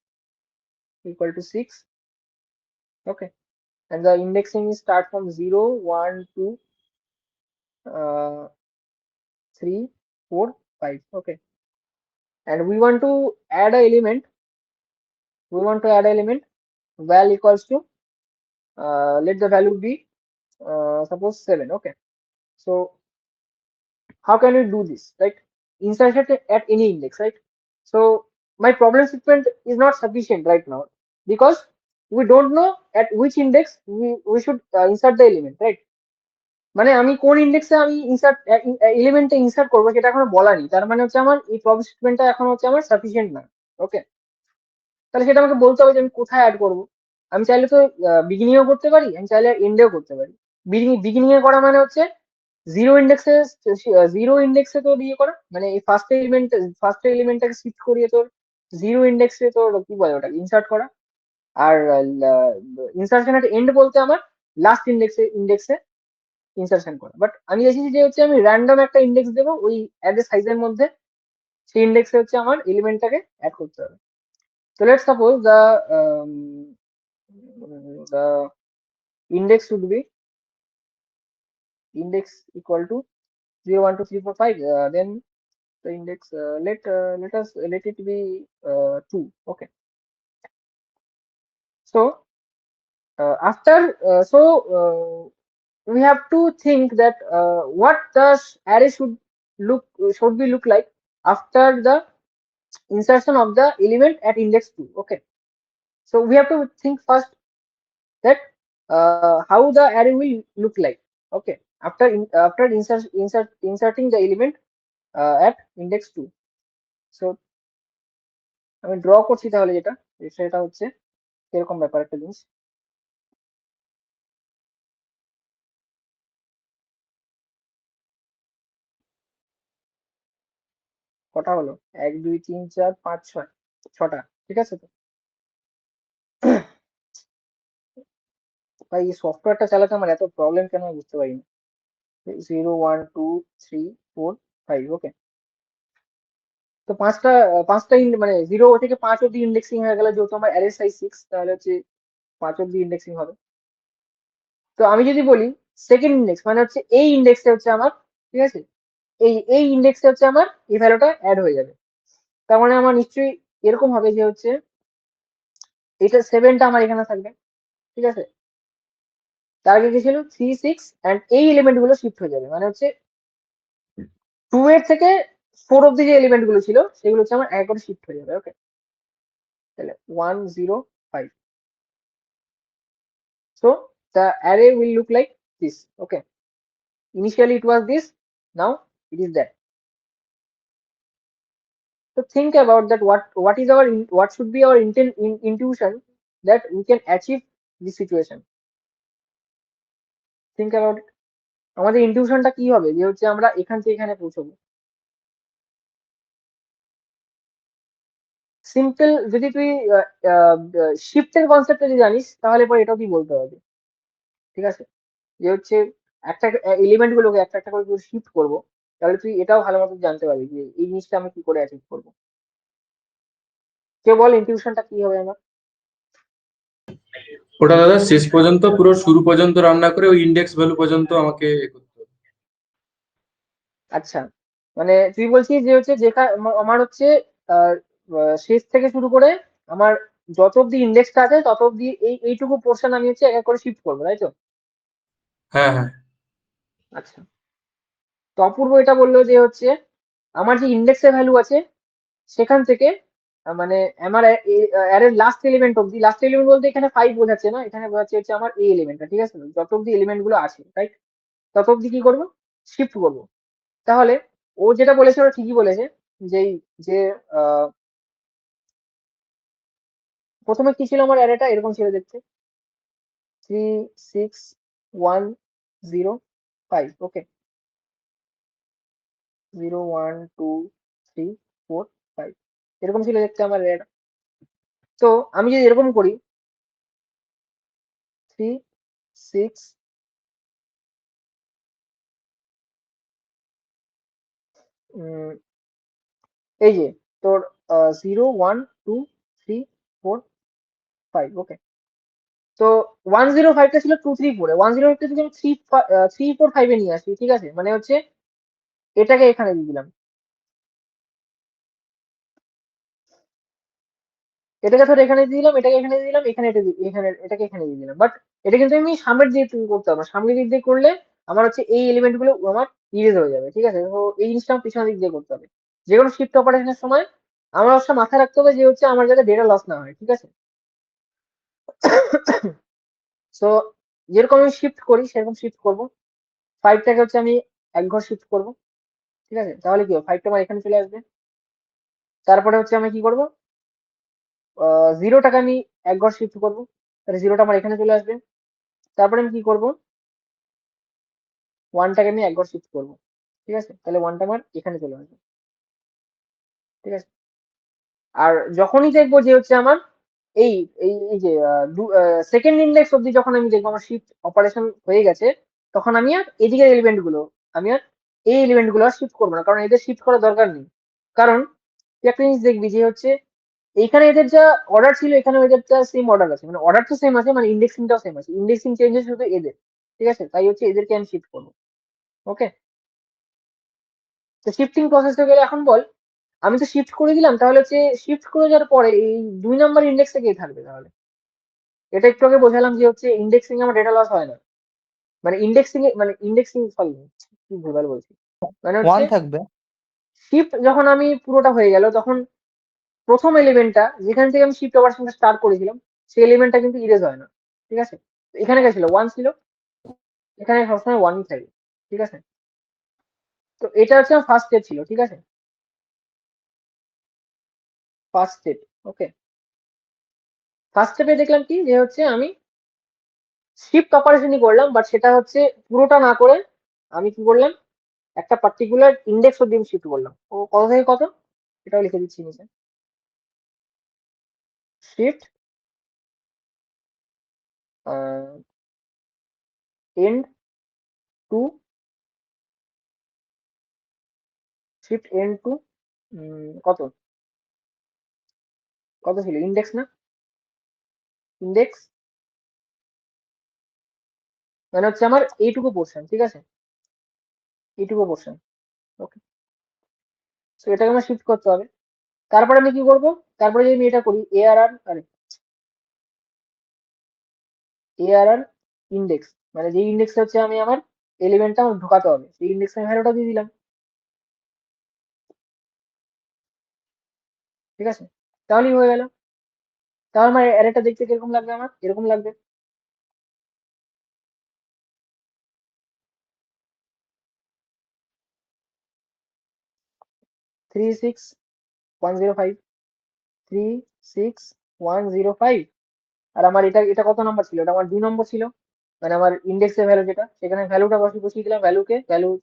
equal to 6. Okay, and the indexing is start from 0, 1, 2, 3, 4, 5. Okay, and we want to add a element. Val equals to let the value be suppose 7. Okay, so how can we do this, right? Insertion at any index, right? So my problem statement is not sufficient right now because we don't know at which index we should insert the element, right? মানে আমি কোন ইন্ডেক্সে আমি insert এলিমেন্টে insert করবো সেটা এখনো বলা নেই, তার মানে হচ্ছে আমার এই প্রবলেম স্টেটমেন্টটা এখন হচ্ছে আমার সাফিসিয়েন্ট না। ওকে, তাহলে সেটা আমাকে বলতে হবে যে আমি কোথায় অ্যাড করবো। আমি চাইলে তো বিগিনিংও করতে পারি, আমি চাইলে এন্ডেও করতে পারি। বিগিনিং এ করা মানে হচ্ছে জিরো ইন্ডেক্সে তোর ইয়ে করা, মানে এই ফার্স্ট এলিমেন্টটাকে শিফট করিয়ে তোর জিরো ইন্ডেক্সে তোর কি বলে ওটা ইনসার্ট করা। আর ইনসার্শন এট এন্ড বলতে আমার লাস্ট ইন্ডেক্সে ইনসার্শন করা। বাট আমি দেখেছি যে হচ্ছে আমি র্যান্ডম একটা ইন্ডেক্স দেবো ওই অ্যারে সাইজের মধ্যে, সেই ইন্ডেক্সে হচ্ছে আমার এলিমেন্টটাকে অ্যাড করতে হবে। So let's suppose the index should be index equal to 0, 1, 2, 3, 4, 5. Then the index let it be 2. Okay, so after we have to think that what the array should be look like after the insertion of the element at index 2. Okay, so we have to think first that how the array will look like. Okay, after inserting the element at index 2. So আমি draw করছি তাহলে, যেটা সেটা হচ্ছে এরকম ব্যাপার একটা জিনিস। কটা হলো? 1, 2, 3, 4, 5, 6, 6টা। ঠিক আছে, তো ভাই এই সফটওয়্যারটা চালাতে আমার এত প্রবলেম কেন আমি বুঝতে পারি না। 0, 1, 2, 3, 4, 5। ওকে, তো পাঁচটা মানে 0 থেকে 5 অব্দি ইন্ডেক্সিং হয়ে গেল, যেহেতু আমার অ্যারে সাইজ 6 তাহলে হচ্ছে 5 অব্দি ইন্ডেক্সিং হবে। তো আমি যদি বলি সেকেন্ড ইন্ডেক্স মানে হচ্ছে এই ইন্ডেক্সে হচ্ছে আমার, ঠিক আছে, এই ইন্ডেক্সে হচ্ছে আমার এই ভ্যালুটা অ্যাড হয়ে যাবে। তার মানে আমার নিশ্চয়ই এরকম হবে যে হচ্ছে এটা 7টা আমার এখানে থাকবে। ঠিক আছে, তার আগে কি ছিল 3, 6 অ্যান্ড এই এলিমেন্ট গুলো শিফট হয়ে যাবে, মানে হচ্ছে 2 এর থেকে 4 অব্দি যে এলিমেন্ট গুলো ছিল সেগুলো হচ্ছে আমার এক করে শিফট হয়ে যাবে। ওকে, তাহলে 1 0 5. So the array will look like this. Okay, initially it was this, now it is that. So think about that, what is our what should be our intuition that we can achieve this situation. Think about it. আমাদের ইনটিউশনটা কি হবে যে হচ্ছে আমরা এখান থেকে এখানে পৌঁছবো। Simple, যদি তুই শিফটের কনসেপ্ট যদি জানিস তাহলে পরে এটাও তুই বলতে পারবি। ঠিক আছে, যে হচ্ছে একটা এলিমেন্ট গুলোকে একটা একটা করে শিফট করবো, তাহলে তুই এটাও ভালো মতো জানতে পারবি যে এই জিনিসটা আমি কি করে অ্যাচিভ করবো। কেউ বল ইনটিউশনটা কি হবে আমার? ওটা দাদা শেষ পর্যন্ত পুরো শুরু পর্যন্ত রান্না করে ওই ইন্ডেক্স ভ্যালু পর্যন্ত আমাকে করতে হবে। আচ্ছা, মানে তুই বলছিস যে হচ্ছে যেখানে আমার হচ্ছে আহ, শেষ থেকে শুরু করে আমার যত অব্দি ইন্ডেক্সটা আছে তত অব্দি এইটুকু পোর্শন আমি হচ্ছে এক এক করে শিফট করবো, তাই তো? হ্যাঁ হ্যাঁ আচ্ছা, তো অপূর্ব এটা বললো যে হচ্ছে আমার যে ইন্ডেক্সের ভ্যালু আছে সেখান থেকে মানে আমার অ্যারের লাস্ট এলিমেন্ট অব্দি, লাস্ট এলিমেন্ট বলতে এখানে 5 বোঝাচ্ছে না, এখানে বোঝাচ্ছে হচ্ছে আমার এই এলিমেন্টটা। ঠিক আছে, যত অব্দি এলিমেন্ট গুলো আছে রাইট, তত অব্দি কি করবো, শিফট করবো। তাহলে ও যেটা বলেছে ওটা ঠিকই বলেছে, যেই যে প্রথমে কি ছিল আমার অ্যারেটা, এরকম ছিল দেখতে 3 6 1 0 5। ওকে, 0 1 2 3 4 5 এরকম ছিল দেখতে আমার অ্যারেটা। তো আমি যদি এরকম করি 3 6 এই যে তোর 0 1 2 3 4 5। ওকে, তো 105 টা ছিল 2 3 4 এ, 105 টা যদি আমি 3 4 5 এ নিয়ে আসি, ঠিক আছে, মানে হচ্ছে এটাকে এখানে দিয়ে দিলাম, এটাকে ধর এখানে দিয়ে দিলাম, এটাকে এখানে দিয়ে দিলাম, এখানে এখানে এটাকে এখানে দিয়ে দিলাম। বাট এটা কিন্তু আমি সামনের দিক থেকে করতে পারবো, সামনের দিক দিয়ে করলে আমার হচ্ছে এই এলিমেন্ট গুলো আমার ইরেজ হয়ে যাবে। ঠিক আছে, তো এই জিনিসটা আমার পিছনের দিক দিয়ে করতে হবে। যে কোনো শিফট অপারেশনের সময় আমার অবশ্য মাথায় রাখতে হবে যে হচ্ছে আমার যাতে ডেটা লস না হয়। ঠিক আছে, সো যেরকম আমি শিফট করি সেরকম শিফট করবো। 5টাকে হচ্ছে আমি এক ঘর শিফট করবো। ঠিক আছে, তাহলে কি হবে, 5টা আমার এখানে চলে আসবে। তারপরে হচ্ছে আমি কি করবো, 0টাকে আমি এক ঘর শিফট করবো, তাহলে 0টা আমার এখানে চলে আসবে। তারপরে আমি কি করবো, 1টাকে আমি এক ঘর শিফট করবো। ঠিক আছে, তাহলে 1টা আমার এখানে চলে আসবে। ঠিক আছে, আর যখনই দেখবো যে হচ্ছে আমার এই এই এই যে সেকেন্ড ইন্ডেক্স অব্দি যখন আমি দেখবো আমার শিফট অপারেশন হয়ে গেছে, তখন আমি আর এদিকের এলিমেন্ট গুলো আমি আর এই এলিমেন্ট গুলো আর শিফট করবো না, কারণ এদের শিফট করার দরকার নেই। কারণ তুই একটা জিনিস দেখবি যে হচ্ছে এইখানে এদের যা অর্ডার ছিল এখানে এদের যা সেম অর্ডার আছে, মানে অর্ডার তো সেম আছে, মানে ইন্ডেক্সিংটাও সেম আছে, ইন্ডেক্সিং চেঞ্জেস শুধু এদের। ঠিক আছে, তাই হচ্ছে এদেরকে আমি শিফট করবো। ওকে, তো শিফটিং প্রসেসটা গেলে এখন বল, আমি তো শিফট করে দিলাম, তাহলে হচ্ছে শিফট করে যাওয়ার পরে এই 2 নাম্বার ইন্ডেক্সে কে থাকবে তাহলে? এটা একটু আগে বোঝালাম যে হচ্ছে ইন্ডেক্সিং আমার ডেটা লস হয় না, মানে ইন্ডেক্সিং সরি কি ভুলভাল বলছি, মানে হচ্ছে 1 থাকবে। শিফট যখন আমি পুরোটা হয়ে গেল তখন প্রথম এলিমেন্টটা যেখান থেকে আমি শিফট অপারেশনটা স্টার্ট করেছিলাম সেই এলিমেন্টটা কিন্তু ইরেজ হয় না। ঠিক আছে, এখানে কে ছিল, 1 ছিল, এখানে সবসময় 1ই থাকে। ঠিক আছে, তো এটা হচ্ছে আমার ফার্স্ট স্টেপ ছিল। ঠিক আছে, ফার্স্ট স্টেপ। ওকে, ফার্স্ট স্টেপে দেখলাম কি যে হচ্ছে আমি শিফট অপারেশনই করলাম, বাট সেটা হচ্ছে পুরোটা না করে আমি কি করলাম, একটা পার্টিকুলার ইন্ডেক্স অব্দি আমি শিফট করলাম। ও কত থেকে কত, এটাও লিখে দিচ্ছি নিচে, shift end to, shift end to কত কত ছিল, ইন্ডেক্স না, ইন্ডেক্স মানে হচ্ছে আমার এইটুকু পোর্শন। ঠিক আছে, এইটুকু পোর্শন। ওকে, তো এটাকে আমার শিফট করতে হবে। তারপরে আমি কি করব, তারপরে যদি আমি এটা করি এআরআর ইন্ডেক্স, মানে যে ইন্ডেক্স হচ্ছে আমি আমার এলিমেন্টটা আমার ঢোকাতে হবে সেই ইন্ডেক্স আমি ভ্যালুটা দিয়ে দিলাম। ঠিক আছে, তাহলেই হয়ে গেল। তাহলে আমার অ্যারেটা দেখতে কিরকম লাগবে, আমার এরকম লাগবে। Three six one zero five 36105। আর আমার এটা এটা কত নাম্বার ছিল, এটা আমার 2 নম্বর ছিল, মানে আমার ইন্ডেক্সের ভ্যালু যেটা, সেখানে ভ্যালুটা বসিয়ে দিলাম,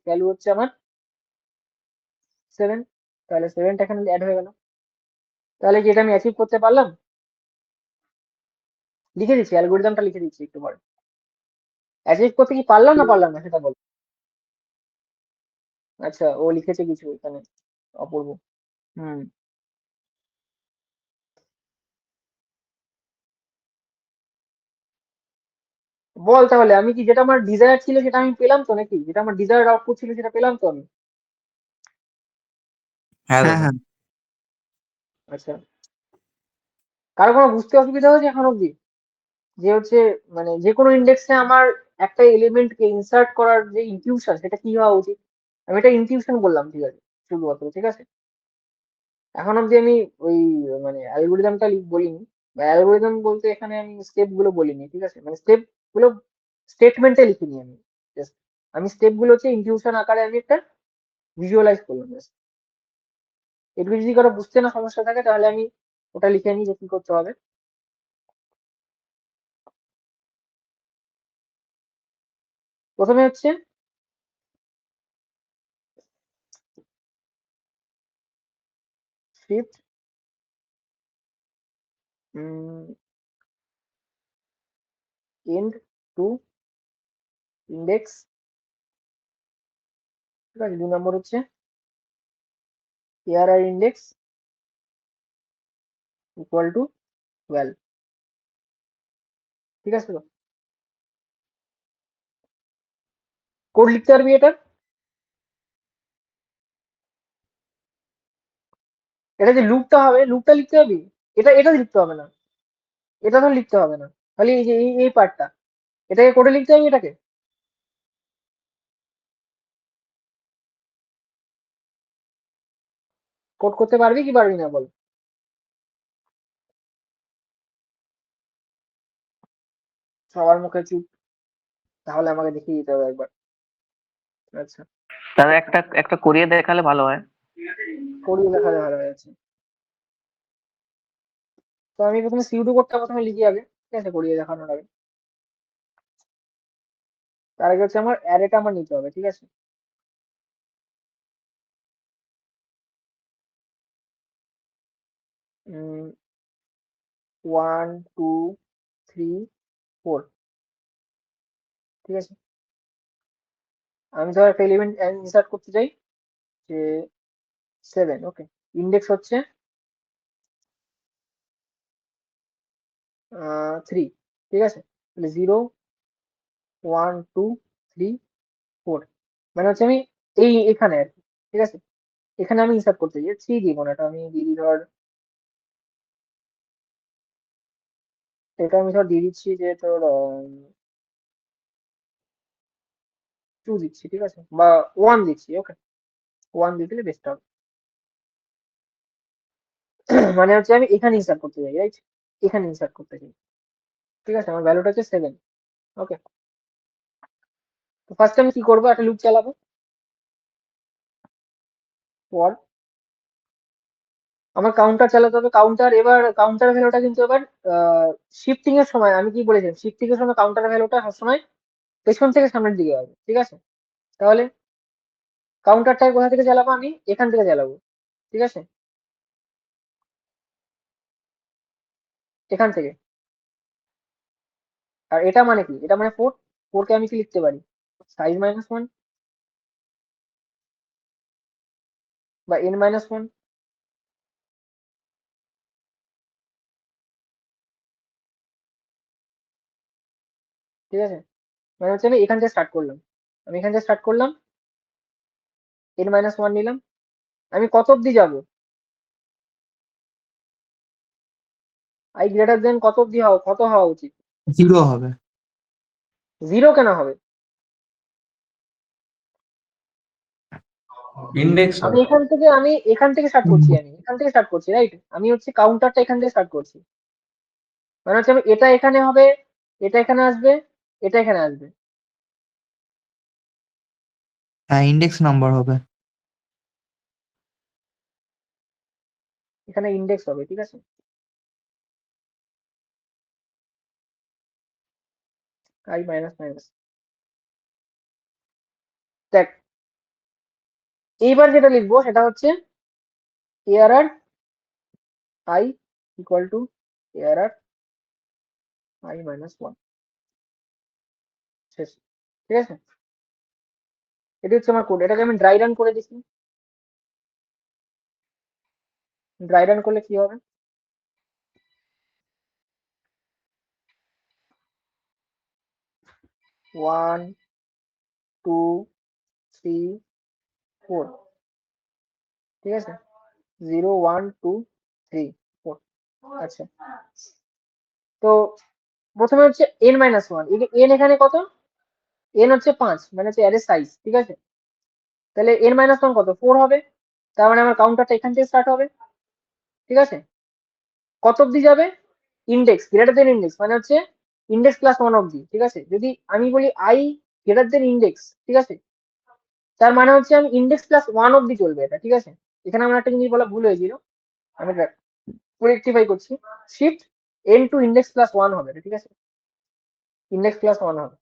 ভ্যালু হচ্ছে আমার 7। তাহলে 7টা এখানে অ্যাড হয়ে গেল। তাহলে কি এটা আমি অ্যাচিভ করতে পারলাম? লিখে দিচ্ছি, অ্যালগোরিদমটা লিখে দিচ্ছি একটু পরে। অ্যাচিভ করতে কি পারলাম না সেটা বল। আচ্ছা, ও লিখেছে কিছু এখানে, অপূর্ব। হুম, বল তাহলে আমি কি, যেটা আমার ডিজায়ার ছিল সেটা আমি পেলাম তো, নাকি যেটা আমার ডিজায়ার আউটপুট ছিল সেটা পেলাম তো আমি? হ্যাঁ হ্যাঁ দাদা। হ্যাঁ। আচ্ছা, কারো কোনো বুঝতে অসুবিধা হয়েছে এখন অব্দি? যে হচ্ছে মানে যে কোনো ইন্ডেক্সে আমার একটা এলিমেন্টকে ইনসার্ট করার যে ইনটিউশন, সেটা কি হওয়া উচিত? আমি এটা ইনটিউশন বললাম, ঠিক আছে, শুধুমাত্র, ঠিক আছে। এখন অব্দি আমি ওই মানে অ্যালগোরিদমটা বলিনি, বা অ্যালগোরিদম বলতে এখানে আমি স্টেপ গুলো বলিনি, ঠিক আছে, মানে স্টেপ গুলো স্টেটমেন্টে লিখিনি আমি। Just আমি স্টেপ গুলো হচ্ছে ইনটিউশন আকারে আমি একটা ভিজুয়ালাইজ করলাম just। এগুলো যদি কারো বুঝতে না সমস্যা থাকে তাহলে আমি ওটা লিখে নিই যে কি করতে হবে। প্রথমে হচ্ছে শিফট এন্ড টু ইন্ডেক্স, ঠিক আছে। 2 নম্বর হচ্ছে ARR ইন্ডেক্স ইকুয়াল টু 12, ঠিক আছে তো? কোড লিখতে পারবি এটা? এটা যে লুপটা হবে, লুপটা লিখতে পারবি? এটা লিখতে হবে না, এটা তো লিখতে হবে না, খালি এই যে এই পার্টটা, এটাকে কোডে লিখতে হবে এটাকে। কোড করতে পারবি কি পারবি না বল? সবার মুখে চুপ, তাহলে আমাকে দেখিয়ে দিতে হবে একবার। আচ্ছা, তাহলে একটা একটা করিয়ে দেখালে ভালো হয়। করিয়ে দেখালে ভালো হয়েছে। তো আমি প্রথমে সিউডো কোডটা প্রথমে লিখি আগে, ঠিক আছে, করিয়ে দেখানোর আগে। তার আগে হচ্ছে আমার অ্যারেটা আমার নিতে হবে, ঠিক আছে। 1 2 3 4, ঠিক আছে। আমি ধর একটা এলিমেন্ট ইনসার্ট করতে চাই, যে 7, ওকে। ইন্ডেক্স হচ্ছে 3, ঠিক আছে। তাহলে 0 1 2 3 4, মানে হচ্ছে আমি এখানে আর কি, ঠিক আছে। এখানে আমি ইনসার্ট করতে চাই 3 দিব না, এটা আমি দিদি ধর, এটা আমি ধর দিয়ে দিচ্ছি যে তোর 2 দিচ্ছি, ঠিক আছে, বা 1 দিচ্ছি, ওকে। 1 দিয়ে দিলে বেস্ট হবে। মানে হচ্ছে আমি এখানে ইনসার্ট করতে চাই, রাইট, এখানে ইনসার্ট করতে চাই, ঠিক আছে। আমার ভ্যালুটা হচ্ছে 7, ওকে। তো ফার্স্ট আমি কি করবো, একটা লুপ চালাবো, পর আমার কাউন্টার চালাতে হবে। কাউন্টার, এবার কাউন্টার ভ্যালুটা কিন্তু এবার শিফটিং এর সময় আমি কি বলেছিলাম, শিফটিং এর সময় কাউন্টার ভ্যালুটা সবসময় পেছন থেকে সামনের দিকে হবে, ঠিক আছে। তাহলে কাউন্টারটা কোথা থেকে চালাবো, আমি এখান থেকে চালাবো, ঠিক আছে, এখান থেকে। আর এটা মানে কি, এটা মানে 4, 4 কে আমি কি লিখতে পারি, সাইজ -1 বা n-1, ঠিক আছে। মানে হচ্ছে আমি এখান থেকে স্টার্ট করলাম, n-1 নিলাম। আমি কত অব্দি যাবো, আই গ্রেটার দেন কত অব্দি কত হওয়া উচিত? 0 হবে। 0 কেন হবে? ইন্ডেক্স আমি এখান থেকে স্টার্ট করছি, রাইট? আমি হচ্ছে কাউন্টারটা এখান থেকে স্টার্ট করছি, মানে হচ্ছে আমি এটা এখানে হবে, এটা এখানে আসবে, এটা এখানে আসবে। হ্যাঁ, ইন্ডেক্স নাম্বার হবে। এখানে ইন্ডেক্স হবে, ঠিক আছে? i minus minus. দেখ, এইবার যেটা লিখবো সেটা হচ্ছে ARR i equal to ARR i minus 1, শেষ। ঠিক আছে, এটি হচ্ছে আমার কোড। এটাকে আমি ড্রাই রান করে দিচ্ছি। ড্রাই রান করলে কি হবে? ওয়ান, টু, থ্রি, ফোর, ঠিক আছে? 0 1 2 3 4। আচ্ছা, তো প্রথমে হচ্ছে n মাইনাস ওয়ান। n এখানে কত? n হচ্ছে 5, মানে হচ্ছে অ্যারে সাইজ, ঠিক আছে? তাহলে n মাইনাস ওয়ান কত? 4 হবে। তার মানে আমার কাউন্টারটা এখান থেকে স্টার্ট হবে, ঠিক আছে? কত অব্দি যাবে? ইন্ডেক্স গ্রেটার দেন ইন্ডেক্স, মানে হচ্ছে ইন্ডেক্স প্লাস ওয়ান অব্দি, ঠিক আছে? যদি আমি বলি i গ্রেটার দেন ইন্ডেক্স, ঠিক আছে, তার মানে হচ্ছে আমি ইন্ডেক্স প্লাস ওয়ান অব্দি চলবে এটা, ঠিক আছে? এখানে আমার একটা জিনিস বলা ভুল হয়েছিল, আমি রেক্টিফাই করছি। Shift n to index plus one হবে এটা, ঠিক আছে? ইন্ডেক্স প্লাস ওয়ান হবে,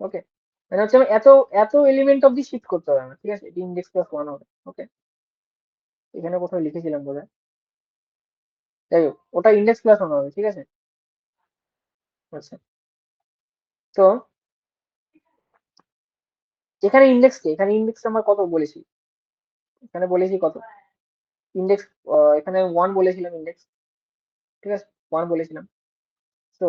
ওকে? মানে হচ্ছে আমি এত এত এলিমেন্ট অব্দি শিফট করতে হবে আমার, ঠিক আছে? এটি ইন্ডেক্স প্লাস ওয়ান হবে, ওকে? এখানে কোথাও লিখেছিলাম বোধহয়, যাই হোক, ওটা ইন্ডেক্স প্লাস ওয়ান হবে, ঠিক আছে? আচ্ছা, তো এখানে ইন্ডেক্স কে, এখানে ইন্ডেক্স আমরা কত বলেছি? এখানে বলেছি কত ইন্ডেক্স? এখানে ওয়ান বলেছিলাম ইন্ডেক্স, ঠিক আছে? ওয়ান বলেছিলাম। তো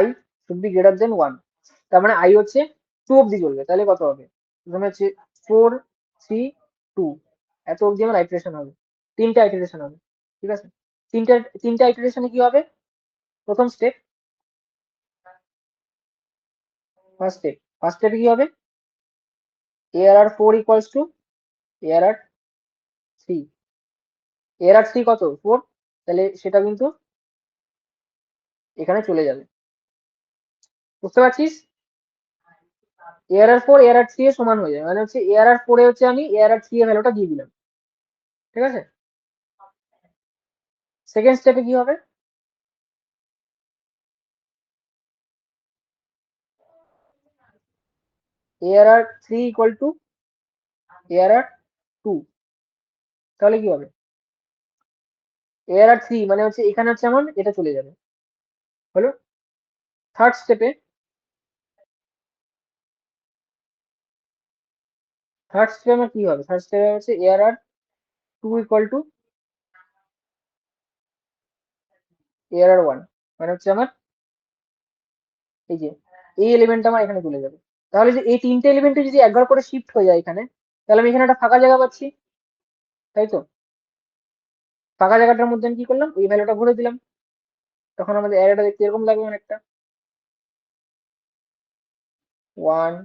i should be greater than one, তার মানে i হচ্ছে টু অব্দি চলবে। তাহলে কত হবে? প্রথমে হচ্ছে 4 3 2, এত অব্দি আমার আইটারেশন হবে, তিনটা আইটারেশন হবে, ঠিক আছে? তিনটা আইটারেশনে কি হবে? প্রথম স্টেপ, ফার্স্ট স্টেপে কি হবে? ARR 4 equals to ARR 3। ARR 3 কত? 4, তাহলে সেটা কিন্তু এখানে চলে যাবে, বুঝতে পারছিস? ARR 4 ARR 3 এর সমান হয়ে যাবে, মানে হচ্ছে ARR 4 এ হচ্ছে আমি ARR 3 এর ভ্যালুটা দিয়ে দিলাম, ঠিক আছে? সেকেন্ড স্টেপে কি হবে? ARR 3 ইকুয়াল টু ARR 2, তাহলে কি হবে? ARR 3 মানে হচ্ছে এখানে হচ্ছে আমার এটা চলে যাবে, হলো? থার্ড স্টেপে আমার কি হবে? থার্ড স্টেপে হচ্ছে ARR 2 ইকুয়াল টু ARR 1, মানে হচ্ছে আমার এই যে এই এলিমেন্টটা আমার এখানে চলে যাবে। তাহলে যে এই তিনটে এলিমেন্টে যদি একবার করে শিফট হয়ে যায় এখানে, তাহলে আমি এখানে একটা ফাঁকা জায়গা পাচ্ছি, তাই তো? ফাঁকা জায়গাটার মধ্যে আমি কি করলাম? ওই ভ্যালুটা ভরে দিলাম, তখন আমাদের অ্যারেটা দেখতে এরকম লাগবে অনেকটা। 1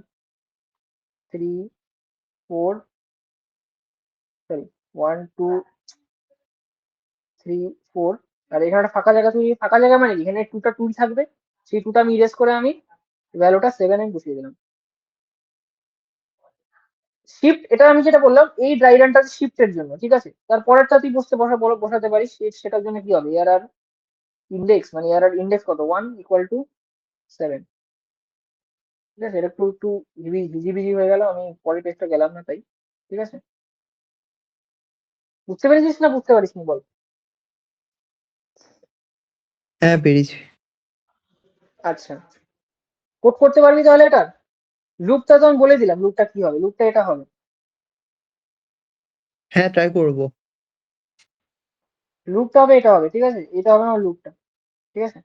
3 4, সরি 1 2 3 4, আর এখানে একটা ফাঁকা জায়গা তৈরি। ফাঁকা জায়গা মানে কি? এখানে টুটা টুই থাকবে, সেই টুটা আমি ইরেজ করে আমি ভ্যালুটা 7 এ বসিয়ে দিলাম। শিফট, এটা আমি যেটা বললাম এই ড্রাই রানটা শিফটের জন্য, ঠিক আছে? তারপরেরটা তুই বসাতে পারিস, সেটার জন্য কি হবে? ARR ইন্ডেক্স, মানে ARR ইন্ডেক্স কত? 1 ইকুয়াল টু 7, ঠিক আছে? এটা একটু একটু হিজিবিজি হয়ে গেল, আমি পরের পেজটা গেলাম না তাই, ঠিক আছে? বুঝতে পেরেছিস না বুঝতে পারিস নি বল? হ্যাঁ, পেরেছি। আচ্ছা, কোড করতে পারবি তাহলে এটা? লুপটা তো আমি বলে দিলাম, লুপটা কি হবে? লুপটা এটা হবে, হ্যাঁ, ট্রাই করবো। লুপটা হবে এটা হবে, ঠিক আছে? এটা হবে আমার লুপটা, ঠিক আছে?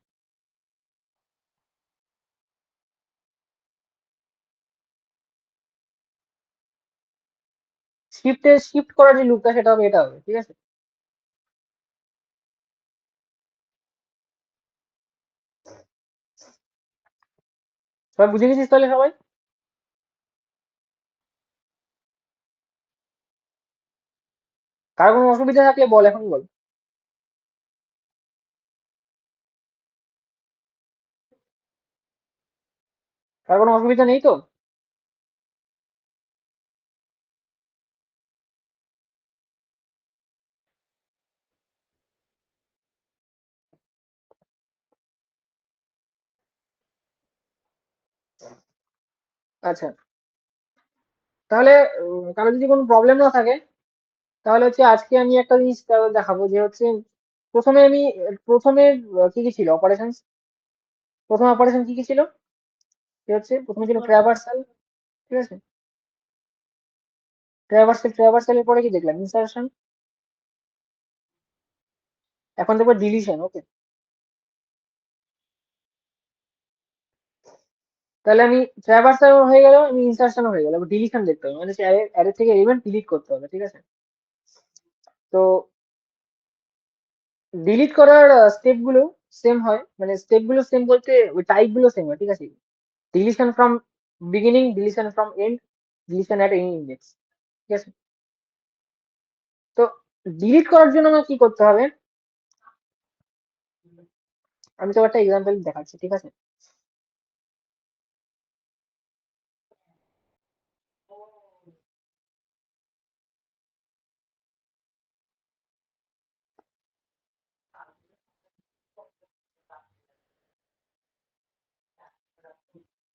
শিফট করার যে লুপটা সেটা হবে এটা হবে, ঠিক আছে? সবাই বুঝে গেছিস তাহলে সবাই? কার কোনো অসুবিধা থাকলে বল, এখন বল। কার কোনো অসুবিধা নেই তো? আচ্ছা, তাহলে কারো যদি কোনো প্রবলেম না থাকে, তাহলে হচ্ছে আজকে আমি একটা জিনিস দেখাবো, যে হচ্ছে প্রথমে আমি প্রথমে কি কি ছিল অপারেশন, প্রথম অপারেশন কি কি ছিল, কি হচ্ছে প্রথমে ছিল ট্রাভার্সাল, ঠিক আছে? ট্রাভার্সালের পরে কি দেখলাম, ইনসারশন, এখন দেখবো ডিলিশন। ওকে, তাহলে আমি ট্রাভার্সাল হয়ে গেল, আমি ইনসারশন হয়ে গেল, ডিলিশন দেখতে হবে, মানে অ্যারে থেকে এলিমেন্ট ডিলিট করতে হবে, ঠিক আছে? তো ডিলিট করার স্টেপ গুলো সেম হয়, মানে স্টেপ গুলো সেম বলতে ওই টাইপ গুলো সেম হয়, ঠিক আছে? Deletion from beginning, deletion from end, deletion at any index, ঠিক আছে? তো ডিলিট করার জন্য আমার কি করতে হবে, আমি তো একটা এক্সাম্পল দেখাচ্ছি, ঠিক আছে?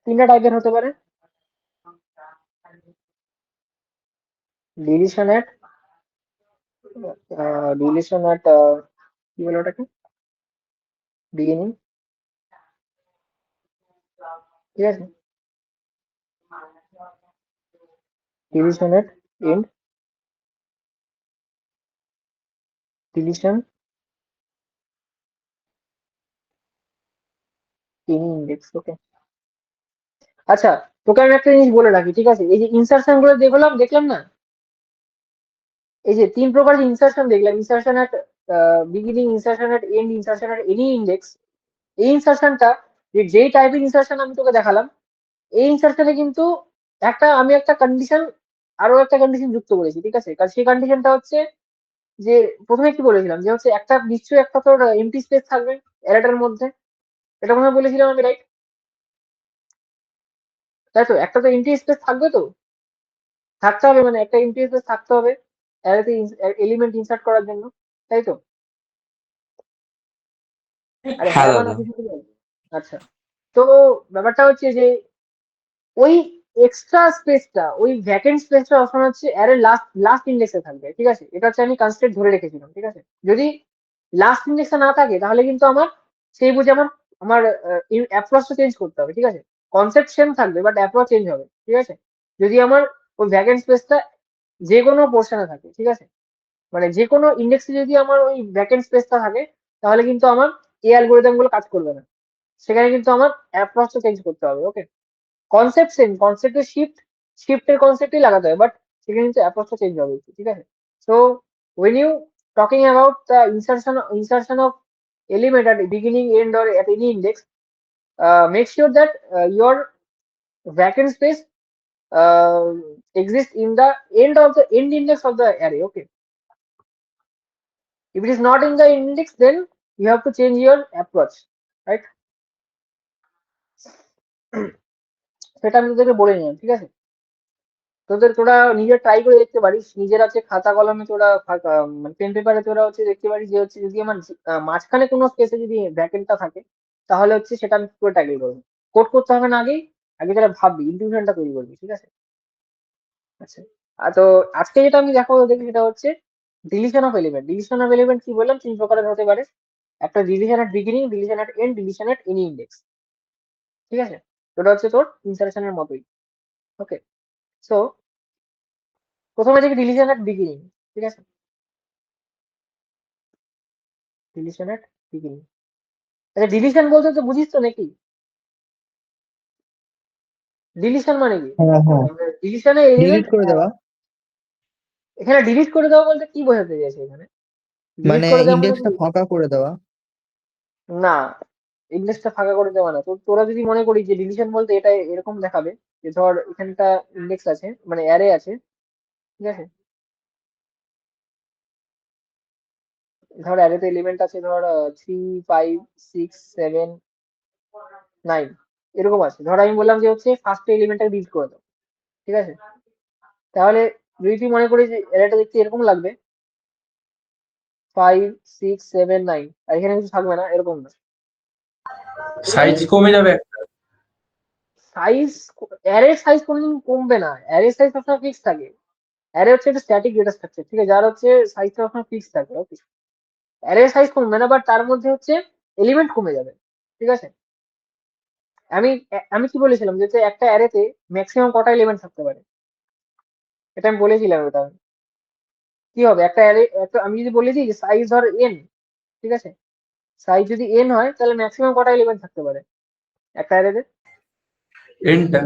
তিনটা টাইপের হতে পারে, ডিলিশন অ্যাট ডিলিশন অ্যাট কি বলে ওটাকে, বিগিনিং, ঠিক আছে? Deletion at end, deletion any index. Okay, আচ্ছা, তোকে আমি একটা জিনিস বলে রাখি, ঠিক আছে? এই যে ইনসারশন গুলো দেখলাম না, এই যে তিন প্রকার ইনসারশন দেখলাম, insertion at beginning, insertion at and, insertion at any index. এই ইনসারশনটা, যেই টাইপের ইনসারশন আমি তোকে দেখালাম, এই ইনসারশনে কিন্তু আমি একটা কন্ডিশন, আরো একটা কন্ডিশন যুক্ত করেছি, ঠিক আছে? কারণ সেই কন্ডিশনটা হচ্ছে যে প্রথমে কি বলেছিলাম, যে হচ্ছে একটা নিশ্চয়ই একটা তোর এমটি স্পেস থাকবে অ্যারেটার মধ্যে, এটা মনে হয় বলেছিলাম আমি, রাইট? তাই তো, একটা তো এমটি স্পেস থাকবে, তো থাকতে হবে, মানে একটা এমটি স্পেস থাকতে হবে অ্যারেতে এলিমেন্ট ইনসার্ট করার জন্য, তাই তো? আরে হ্যাঁ হ্যাঁ বা না দাদা। কিছু কি বল? আচ্ছা, তো ব্যাপারটা হচ্ছে যে ওই এক্সট্রা স্পেসটা, ওই ভ্যাকেন্ট স্পেসটা সবসময় হচ্ছে অ্যারে লাস্ট লাস্ট ইন্ডেক্সে থাকবে, ঠিক আছে? এটা হচ্ছে আমি কনস্ট্যান্ট ধরে রেখেছিলাম, ঠিক আছে? যদি লাস্ট ইন্ডেক্সে না থাকে, তাহলে কিন্তু আমার সেই বুঝে আমার আমার অ্যাপ্রোচটা চেঞ্জ করতে হবে, ঠিক আছে? কনসেপ্ট সেম থাকবে, বাট অ্যাপ্রোচ চেঞ্জ হবে, ঠিক আছে? যদি আমার ওই ভ্যাকেন্ট স্পেসটা যে কোনো পোর্শনে থাকে, ঠিক আছে? মানে যে কোনো ইন্ডেক্সে যদি আমার ওই ভ্যাকেন্ট স্পেসটা থাকে, তাহলে কিন্তু আমার এই অ্যালগোরিদম গুলো কাজ করবে না, সেখানে কিন্তু আমার অ্যাপ্রোচটা চেঞ্জ করতে হবে। ওকে, কনসেপ্ট সেম, কনসেপ্টের শিফটের কনসেপ্টই লাগাতে হবে, বাট সেখানে কিন্তু অ্যাপ্রোচটা চেঞ্জ হবে একটু, ঠিক আছে? So when you talking about the insertion of element at beginning, end, or at any index, make sure that your vacant space uh, exists in the end index of the array. Okay, if it is not in the index, then you have to change your approach, right? সেটা আমি তোদেরকে বলে নিলাম, ঠিক আছে? তোরা নিজে try করে দেখতে পারিস, নিজের আছে খাতা কলমে তোরা মানে পেন পেপারে তোরা হচ্ছে দেখতে পারিস, যে হচ্ছে যদি আমার মাঝখানে কোনো স্পেসে যদি ভ্যাকেন্টটা থাকে, তাহলে হচ্ছে সেটা আমি কি করে ট্যাকেল করবো। কোড করতে হবে না, আগে তোরা ভাববি, ইনটিউশনটা তৈরি করবি, ঠিক আছে? আচ্ছা, তো আজকে যেটা আমি দেখাবো দেখি, সেটা হচ্ছে deletion of element. Deletion of element কি বললাম, তিন প্রকারের হতে পারে, একটা deletion at beginning, deletion at end, deletion at any index, ঠিক আছে? ওটা হচ্ছে তোর ইনসারশনের মতোই। ওকে, সো প্রথমে দেখি ডিলিশন এট বিগিনিং, ঠিক আছে? ডিলিশন এট বিগিনিং, আচ্ছা, ডিলিশন বলতে তো বুঝিস তো নাকি? ডিলিশন মানে কি? হ্যাঁ হ্যাঁ, ডিলিশনে এলিমেন্ট ডিলিট করে দেওয়া, এখানে ডিলিট করে দেওয়া বলতে কি বোঝাতে চাইছে এখানে? ডিলিট মানে করে দেওয়া মানে কি? ইন্ডেক্সটা ফাঁকা করে দেওয়া। না, ইন্ডেক্সটা ফাঁকা করে দেওয়া না। তো তোরা যদি মনে করি যে ডিলিশন বলতে এটা এরকম দেখাবে যে ধর এখানটা ইন্ডেক্স আছে মানে অ্যারে আছে, ঠিক আছে, ধর অ্যারেতে এলিমেন্ট আছে ধর 3, 5, 6, 7, 9 এরকম আছে। ধর আমি বললাম যে হচ্ছে ফার্স্ট এলিমেন্টটা ডিলিট করে দাও, ঠিক আছে। তাহলে যদি তুই মনে করিস যে অ্যারেটা দেখতে এরকম লাগবে 5, 6, 7, 9 আর এখানে কিছু থাকবে না, এরকম না। সাইজ কমে যাবে একটা। সাইজ, অ্যারের সাইজ কোনোদিন কমবে না, অ্যারের সাইজ সবসময় ফিক্স থাকে। অ্যারে হচ্ছে একটা স্ট্যাটিক ডেটা স্ট্রাকচার, ঠিক আছে, যার হচ্ছে সাইজটা সবসময় ফিক্স থাকে। ওকে, অ্যারের সাইজ কমবে না, বাট তার মধ্যে হচ্ছে এলিমেন্ট কমে যাবে, ঠিক আছে। আমি আমি কি বলেছিলাম যে হচ্ছে একটা অ্যারেতে ম্যাক্সিমাম কটা এলিমেন্ট থাকতে পারে, এটা আমি বলেছিলাম। এটা কি হবে একটা অ্যারে, একটা আমি যদি বলে দিই যে সাইজ ধর n, ঠিক আছে, সাইজ যদি n হয় তাহলে ম্যাক্সিমাম কটা এলিমেন্ট থাকতে পারে একটা অ্যারেতে? এনটা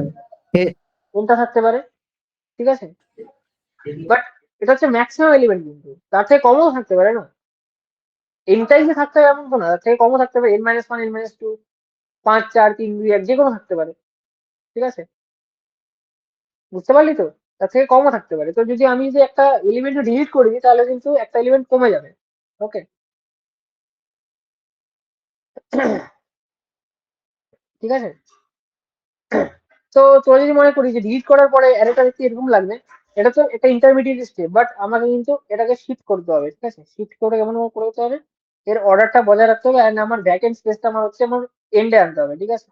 কোনটা থাকতে পারে, ঠিক আছে, বাট এটা হচ্ছে ম্যাক্সিমাম এলিমেন্ট, কিন্তু তার থেকে কমও থাকতে পারে না। এনটাই যে থাকতে হবে এমন তো না, তার থেকে কমও থাকতে পারে, n-1, n-2, 5, 4, 3, 2, 1 যে কোনো থাকতে পারে, ঠিক আছে, বুঝতে পারলি তো? তার থেকে কমও থাকতে পারে। তো যদি আমি যদি একটা এলিমেন্ট ডিলিট করে দিই তাহলে কিন্তু একটা এলিমেন্ট কমে যাবে। ওকে, ঠিক আছে। তো তোরা যদি মনে করি যে ডিলিট করার পরে অ্যারেটা দেখতে এরকম লাগবে, এটা তো একটা ইন্টারমিডিয়েট স্টেপ, বাট আমাকে কিন্তু এটাকে শিফট করতে হবে, ঠিক আছে। শিফট করে কেমন ভাবে করতে হবে, এর অর্ডারটা বজায় রাখতে হবে, এন্ড আমার ভ্যাকেন্ট স্পেসটা আমার হচ্ছে আমার এন্ডে আনতে হবে, ঠিক আছে।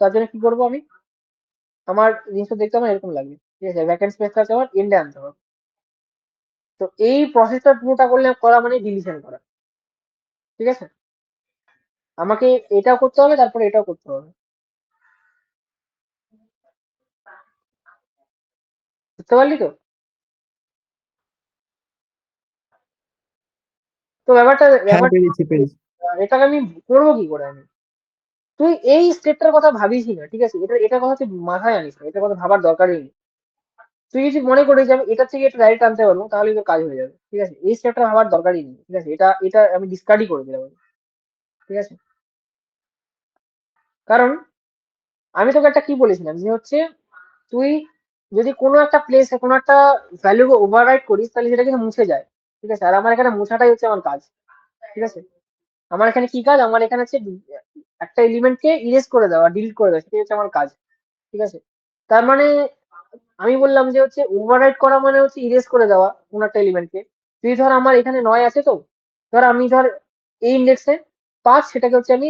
তার জন্য কি করবো আমি, আমার জিনিসটা দেখতে আমার এরকম লাগবে, ঠিক আছে, ভ্যাকেন্ট স্পেসটা হচ্ছে আমার এন্ডে আনতে হবে। তো এই প্রসেসটা পুরোটা করলে করা মানে ডিলিশন করা, ঠিক আছে। আমাকে এটাও করতে হবে, তারপরে এটাও করতে হবে, বুঝতে পারলি তো? তো ব্যাপারটা হ্যাঁ, ব্যাপারটা পেরেছি পেরেছি। এটাকে আমি করবো কি করে আমি, তুই এই স্টেপটার কথা ভাবিসই না, ঠিক আছে, এটা কথা তুই মাথায় আনিস না, এটা কথা ভাবার দরকারই নেই। তুই যদি মনে করিস যে আমি এটা থেকে এটা ডাইরেক্ট আনতে পারবো তাহলে তো কাজ হয়ে যাবে, ঠিক আছে। এই স্টেপটা ভাবার দরকারই নেই, ঠিক আছে, এটা এটা আমি ডিসকার্ডই করে দিলাম, ঠিক আছে। কারণ আমি তোকে একটা কি বলেছিলাম যে হচ্ছে তুই যদি কোনো একটা প্লেসে কোনো একটা ভ্যালুকে ওভাররাইট করিস তাহলে সেটা কিন্তু মুছে যায়, ঠিক আছে। আর আমার এখানে মোছাটাই হচ্ছে আমার কাজ, ঠিক আছে। আমার এখানে কি কাজ, আমার এখানে হচ্ছে একটা এলিমেন্টকে ইরেজ করে দেওয়া, ডিলিট করে দেওয়া, সেটাই হচ্ছে আমার কাজ, ঠিক আছে। তার মানে আমি বললাম যে হচ্ছে ওভাররাইট করা মানে হচ্ছে ইরেজ করে দেওয়া কোন একটা এলিমেন্টকে। তুই ধর আমার এখানে 9 আছে, তো ধর আমি ধর এই ইন্ডেক্সে 5, সেটাকে হচ্ছে আমি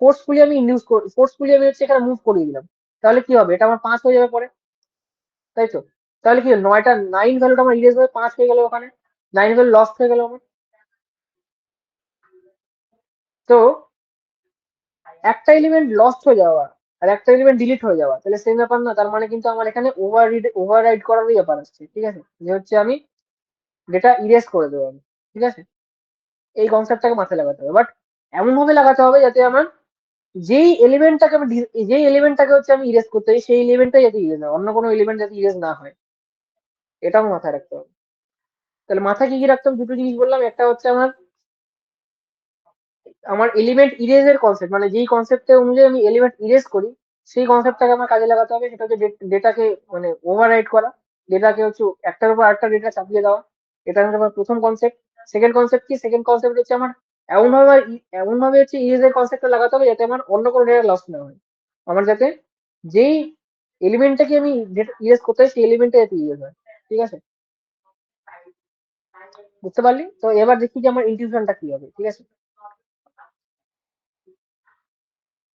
ফোর্সফুলি আমি হচ্ছে এখানে মুভ করিয়ে দিলাম, তাহলে কি হবে, এটা আমার 5 হয়ে যাবে পরে, তাই তো। তাহলে কি 9 ভ্যালুটা আমার ইরেজ হয়ে 5 হয়ে গেল, ওখানে 9 ভ্যালু লস্ট হয়ে গেল আমার। তো একটা এলিমেন্ট লস্ট হয়ে যাওয়া আর একটা এলিমেন্ট ডিলিট হয়ে যাওয়া তাহলে সেম ব্যাপার না? তার মানে কিন্তু আমার এখানে ওভাররাইড করারই ব্যাপার আসছে, ঠিক আছে, যে হচ্ছে আমি ডেটা ইরেজ করে দেবো আমি, ঠিক আছে। এই কনসেপ্টটাকে মাথায় লাগাতে হবে, বাট এমন ভাবে লাগাতে হবে যাতে আমার যেই এলিমেন্টটাকে হচ্ছে আমি ইরেজ করতে চাই সেই এলিমেন্টটাই যাতে ইরেজ না, অন্য কোনো এলিমেন্ট যাতে ইরেজ না হয়, এটা আমার মাথায় রাখতে হবে। তাহলে মাথায় কি কি রাখতে হবে, দুটো জিনিস বললাম, একটা হচ্ছে আমার আমার এলিমেন্ট ইরেজের কনসেপ্ট, মানে যেই কনসেপ্টে অনুযায়ী আমি এলিমেন্ট ইরেজ করি সেই কনসেপ্টটাকে আমার কাজে লাগাতে হবে। সেটা হচ্ছে ডেটাকে মানে ওভাররাইড করা, ডেটাকে হচ্ছে একটার উপর আরেকটা ডেটা চাপিয়ে দেওয়া, এটা হচ্ছে আমার প্রথম কনসেপ্ট। সেকেন্ড কনসেপ্ট কি, সেকেন্ড কনসেপ্ট হচ্ছে আমার এমন ভাবে হচ্ছে ইরেজের কনসেপ্টটা লাগাতে হবে যাতে আমার অন্য কোনো ডেটা লস না হয়, আমার যাতে যেই এলিমেন্টটাকে আমি ইরেজ করতে হয় সেই এলিমেন্টটা যাতে ইরেজ হয়, ঠিক আছে, বুঝতে পারলি তো? এবার দেখি যে আমার ইনটিউশনটা কি হবে, ঠিক আছে।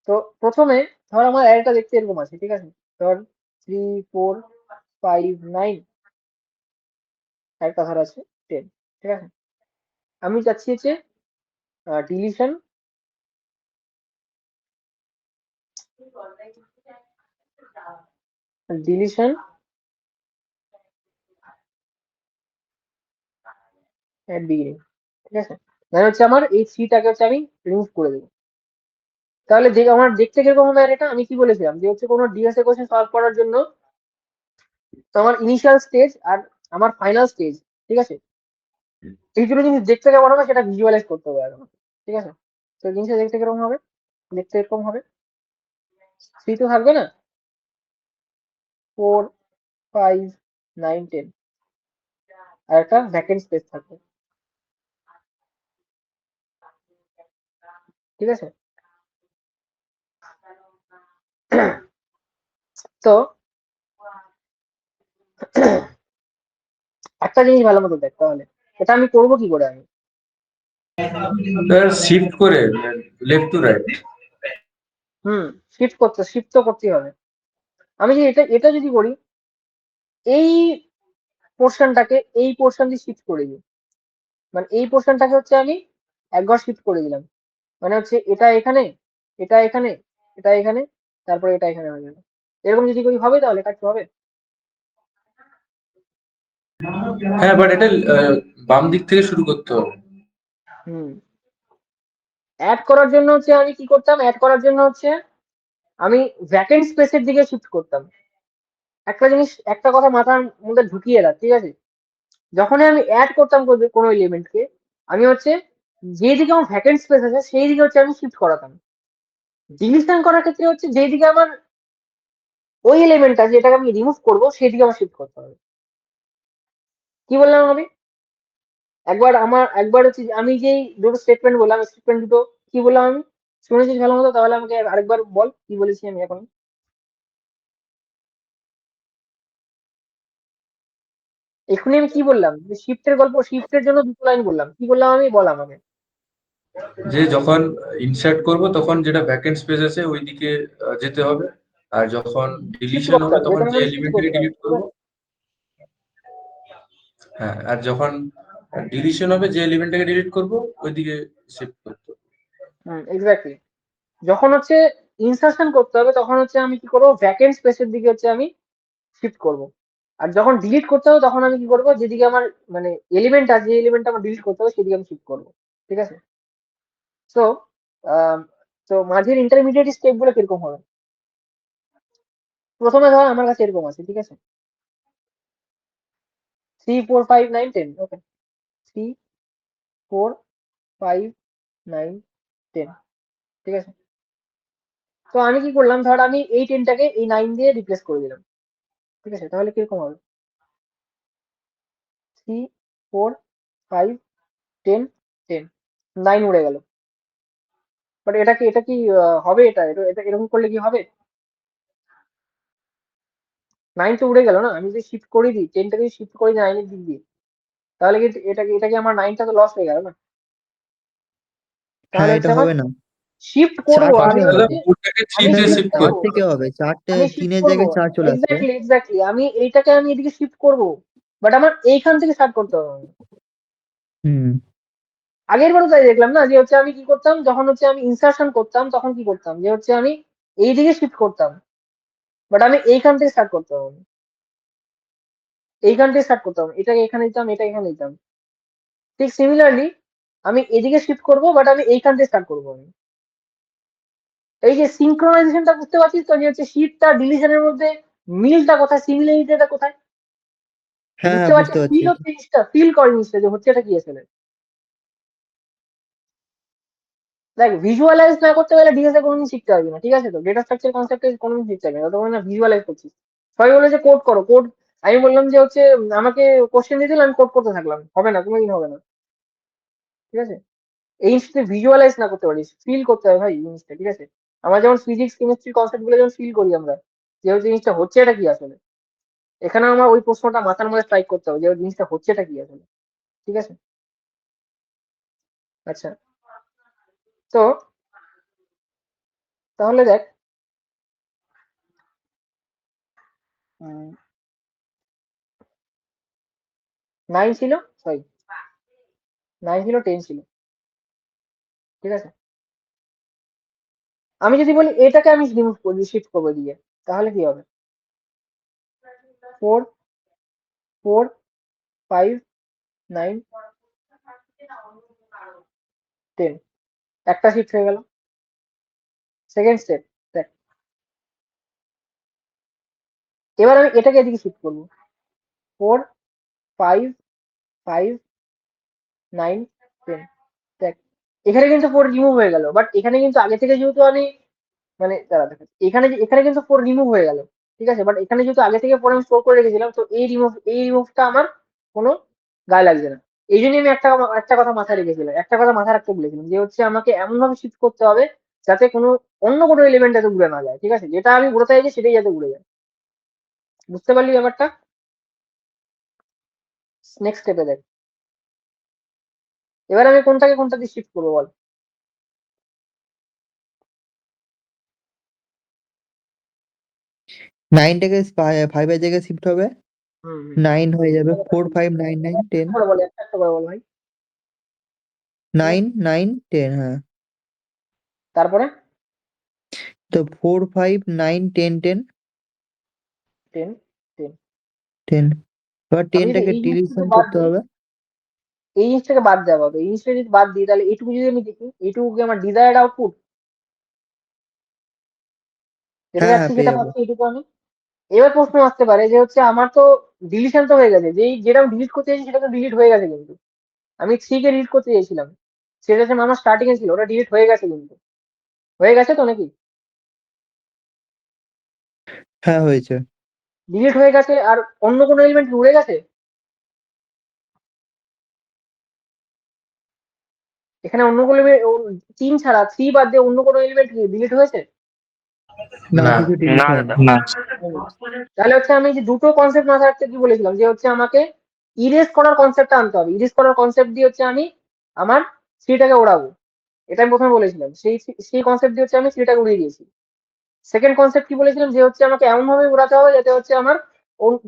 তো প্রথমে ধর আমার অ্যারেটা দেখতে এরকম আছে, ঠিক আছে, ধর 3, 4, 5, 9 একটা ধর আছে 10, ঠিক আছে। আমি চাচ্ছি হচ্ছে ডিলিশন ডিলিশন এট বিগিনিং, ঠিক আছে, মানে হচ্ছে আমার এই থ্রিটাকে হচ্ছে আমি রিমুভ করে দেবো। তাহলে যে আমার দেখতে কিরকম হবে অ্যারেটা, আমি কি বলেছিলাম যে হচ্ছে কোনো ডিএসএ কোশ্চেন সলভ করার জন্য আমার ইনিশিয়াল স্টেজ আর আমার ফাইনাল স্টেজ, ঠিক আছে, এই দুটো জিনিস দেখতে কেমন হবে সেটা ভিজুয়ালাইজ করতে হবে আগে আমাকে, ঠিক আছে। তো জিনিসটা দেখতে কিরকম হবে, দেখতে এরকম হবে, 3 তো থাকবে না, 4 5 9 10 আর একটা ভ্যাকেন্ট স্পেস থাকবে, ঠিক আছে? তো একটা জিনিস ভালো মতো দেখ, তাহলে এটা আমি করবো কি করে? আমি শিফট করে লেফট টু রাইট। শিফট তো করতেই হবে। আমি যদি এটা এটা যদি করি, এই পোর্শনটাকে এই পোর্শন দিয়ে শিফট করে দিই, মানে এই পোর্শনটাকে হচ্ছে আমি একবার শিফট করে দিলাম, মানে হচ্ছে এটা এখানে, এটা এখানে, এটা এখানে, তারপরে এটা এখানে হয়ে গেল। এরকম যদি করি হবে? তাহলে কাটতে হবে। হ্যাঁ, বাট এটা বাম দিক থেকে শুরু করতে হবে। হুম অ্যাড করার জন্য হচ্ছে আমি কি করতাম? অ্যাড করার জন্য হচ্ছে আমি ভ্যাকেন্ট স্পেসের দিকে শিফট করতাম। একটা জিনিস, একটা কথা মাথার মধ্যে ঢুকিয়ে রাখ, ঠিক আছে? যখনই আমি অ্যাড করতাম কোনো এলিমেন্টকে, আমি হচ্ছে যেদিকে আমার ভ্যাকেন্ট স্পেস আছে সেই দিকে হচ্ছে আমি শিফট করাতাম। ডিলিশন করার ক্ষেত্রে হচ্ছে যেদিকে আমার ওই এলিমেন্টটা যেটাকে আমি রিমুভ করবো সেই দিকে আমার শিফট করতে হবে। কি বললাম আমি? একবার হচ্ছে আমি যেই দুটো স্টেটমেন্ট বললাম, স্টেটমেন্ট দুটো কি বললাম আমি? শুনেছিস ভালো মতো? তাহলে আমাকে আরেকবার বল কি বলেছি আমি এখন। এখনই আমি কি বললাম? যে শিফটের গল্প, শিফটের জন্য দুটো লাইন বললাম। কি বললাম আমি? বল আমাকে। যে যখন ইনসার্ট করব তখন যেটা ভ্যাকেন্ট স্পেস আছে ওইদিকে যেতে হবে, আর যখন শিফট ডিলিশন করতে হবে হবে, তখন যেটা যে মানে শিফট এলিমেন্টটাকে করতে হবে, ডিলিট ঠিক করব। আছে? হ্যাঁ, আর যখন ডিলিশন হবে যে এলিমেন্টটাকে ডিলিট করব ওইদিকে শিফট করতে হবে। এক্স্যাক্টলি। যখন হচ্ছে ইনসার্শন করতে হবে তখন হচ্ছে আমি কি করবো? ভ্যাকেন্ট স্পেসের দিকে হচ্ছে আমি শিফট করব। আর যখন ডিলিট করতে হবে তখন আমি কি করবো? যেদিকে আমার মানে এলিমেন্ট আছে, যে এলিমেন্ট আমার ডিলিট করতে হবে সেদিকে আমি শিফট করবো, ঠিক আছে? সো তো মাঝের ইন্টারমিডিয়েট স্টেপ গুলো কিরকম হবে? প্রথমে ধর আমার কাছে এরকম আছে, ঠিক আছে? 3 4 5 9 10, ওকে। 3 4 5 9 10, ঠিক আছে? তো আমি কি করলাম? ধর আমি এই 10টাকে এই 9 দিয়ে রিপ্লেস করে দিলাম, ঠিক আছে? তাহলে কিরকম হবে? 3 4 5 10 10, 9 উড়ে গেল। বাট এটা কি হবে? এটা এরকম করলে কি হবে? 9 তো উড়ে গেল না? আমি যদি শিফট করে দিই, 10টাকে শিফট করে দিই 9 এর দিক দিয়ে, তাহলে কি এটা কি আমার 9টা তো লস হয়ে গেল না? তাহলে হ্যাঁ, হচ্ছে এটা আমার হবে না। শিফট করবো 4 থেকে আমি তাহলে হবে। হচ্ছে, পুরোটাকে আমি 3 দিয়ে না, শিফট শিফট 4 করবো, করতে থেকে হবে। হবে। 4টে, আমি শিফট 3-এর করবো। জায়গায় 4 চলে আসবে। এক্স্যাক্টলি আমি এইটাকে আমি এদিকে শিফট করবো, বাট আমার এইখান থেকে স্টার্ট করতে হবে আমাকে। হুম। আগের বারও তাই দেখলাম না, যে হচ্ছে আমি কি করতাম? যখন হচ্ছে আমি ইনসার্শন করতাম তখন কি করতাম? যে হচ্ছে আমি এইদিকে শিফট করতাম, বাট আমি এইখান থেকে স্টার্ট করতে হবে। এইখান থেকে স্টার্ট করতাম, এটাকে এখানে দিতাম, এটা এখানে দিতাম। ঠিক সিমিলারলি আমি এদিকে শিফট করবো, বাট আমি এইখান থেকে স্টার্ট করবো আমি। এই যে সিঙ্ক্রোনাইজেশনটা বুঝতে পারছিস তো? যে হচ্ছে শিফট আর ডিলিশনের মধ্যে মিলটা কোথায়, সিমিলারিটিটা কোথায়? হ্যাঁ, বুঝতে হ্যাঁ, পারছিস? বুঝতে পারছি। ফিল হচ্ছে জিনিসটা, ফিল কর জিনিসটা যে হচ্ছে এটা কি আসলে। দেখ, ভিজুয়ালাইজ না করতে গেলে ডিএসএ কোনোদিন শিখতে পারবি না, ঠিক আছে? তো ডেটা স্ট্রাকচার কনসেপ্টে কোনোদিন শিখতে পারবি না ততক্ষণ না ভিজুয়ালাইজ করছিস। সবাই বলে যে কোড করো, কোড। আমি বললাম যে হচ্ছে আমাকে কোশ্চেন দিয়ে দিল, আমি কোড করতে থাকলাম, হবে না, কোনোদিন হবে না, ঠিক আছে? এই জিনিসটা ভিজুয়ালাইজ না করতে পারিস, ফিল করতে হবে ভাই এই জিনিসটা, ঠিক আছে? আমরা যেমন ফিজিক্স কেমিস্ট্রি কনসেপ্ট গুলো যেমন ফিল করি আমরা, যে ওই জিনিসটা হচ্ছে এটা কি আসলে, এখানে আমার ওই প্রশ্নটা মাথার মধ্যে স্ট্রাইক করতে হবে যে ওই জিনিসটা হচ্ছে এটা কি আসলে, ঠিক আছে? আচ্ছা, তো তাহলে দেখ, 9 ছিল, সরি 9 ছিল, 10 ছিল, ঠিক আছে? আমি যদি বলি এটাকে আমি রিমুভ করবো, শিফট করবো দিয়ে, তাহলে কি হবে? 4 4 5 9 10, একটা শিফট হয়ে গেল। সেকেন্ড স্টেপ দেখ, এবার আমি এটাকে এদিকে শিফট করবো। 4 5 5 9 10, দেখ এখানে কিন্তু 4 রিমুভ হয়ে গেল, বাট এখানে কিন্তু আগে থেকে যেহেতু আমি মানে দাঁড়া দেখাচ্ছি। এখানে কিন্তু 4 রিমুভ হয়ে গেল, ঠিক আছে, বাট এখানে যেহেতু আগে থেকে 4 আমি স্টোর করে রেখেছিলাম, তো এই রিমুভটা আমার কোনো গায়ে লাগছে না। এই জন্যই আমি একটা কথা মাথায় রেখেছিলাম, একটা কথা মাথায় রাখতে বলেছিলাম, যে হচ্ছে আমাকে এমন ভাবে শিফট করতে হবে যাতে অন্য কোনো এলিমেন্ট যাতে উড়ে না যায়, ঠিক আছে, যেটা আমি উড়াতে চাইছি সেটাই যাতে উড়ে যায়। বুঝতে পারলি ব্যাপারটা? নেক্সট স্টেপে দেখ, এবার আমি কোনটা দিয়ে শিফট করবো বল। 9 টাকে 5 এর জায়গায় শিফট হবে, হুম 9 হয়ে যাবে, 4 5 9 9 10, করে বল, একটা করে বল ভাই। 9 9 10, হ্যাঁ। তারপরে তো 4 5 9 10 10 10 10। 10, এবার আমি যদি 10টাকে এই ডিলিশন জিনিসটাকে বাদ করতে দিই, হবে। এই জিনিসটাকে বাদ দেওয়া হবে, এই জিনিসটা যদি বাদ দিই তাহলে এইটুকু যদি আমি দেখি, এইটুকু কি আমার ডিজায়ার্ড আউটপুট, যেটা হ্যাঁ হ্যাঁ, যাচ্ছে পেয়ে যেটা যাবো। পাচ্ছি এইটুকু আমি। এবার প্রশ্ন আসতে পারে যে হচ্ছে আমার তো ডিলিশন তো হয়ে গেছে, যেটা আমি ডিলিট করতে চাইছি সেটা তো ডিলিট হয়ে গেছে, কিন্তু আমি 3 কে ডিলিট করতে চাইছিলাম, সেটা হচ্ছে আমার স্টার্টিং এ ছিল, ওটা ডিলিট হয়ে গেছে, কিন্তু হয়ে গেছে তো নাকি? হ্যাঁ, হয়েছে। ডিলিট হয়ে গেছে, আর অন্য কোনো এলিমেন্ট উড়ে গেছে? এখানে অন্য কোনো তিন ছাড়া, 3 বাদ দিয়ে অন্য কোনো এলিমেন্ট ডিলিট হয়েছে? না, না। কিছু ডিলিট না হয়নি। দাদা। না। তাহলে হচ্ছে আমি যে দুটো কনসেপ্ট মাথায় রাখতে কি বলেছিলাম, যে হচ্ছে আমাকে ইরেজ করার কনসেপ্টটা আনতে হবে, ইরেজ করার কনসেপ্ট দিয়ে হচ্ছে আমি আমার থ্রিটাকে ওড়াবো, এটা আমি প্রথমে বলেছিলাম, সেই কনসেপ্ট দিয়ে হচ্ছে আমি থ্রিটাকে উড়িয়ে দিয়েছি। সেকেন্ড কনসেপ্ট কি বলেছিলাম, যে হচ্ছে আমাকে এমন ভাবে উড়াতে হবে যাতে হচ্ছে আমার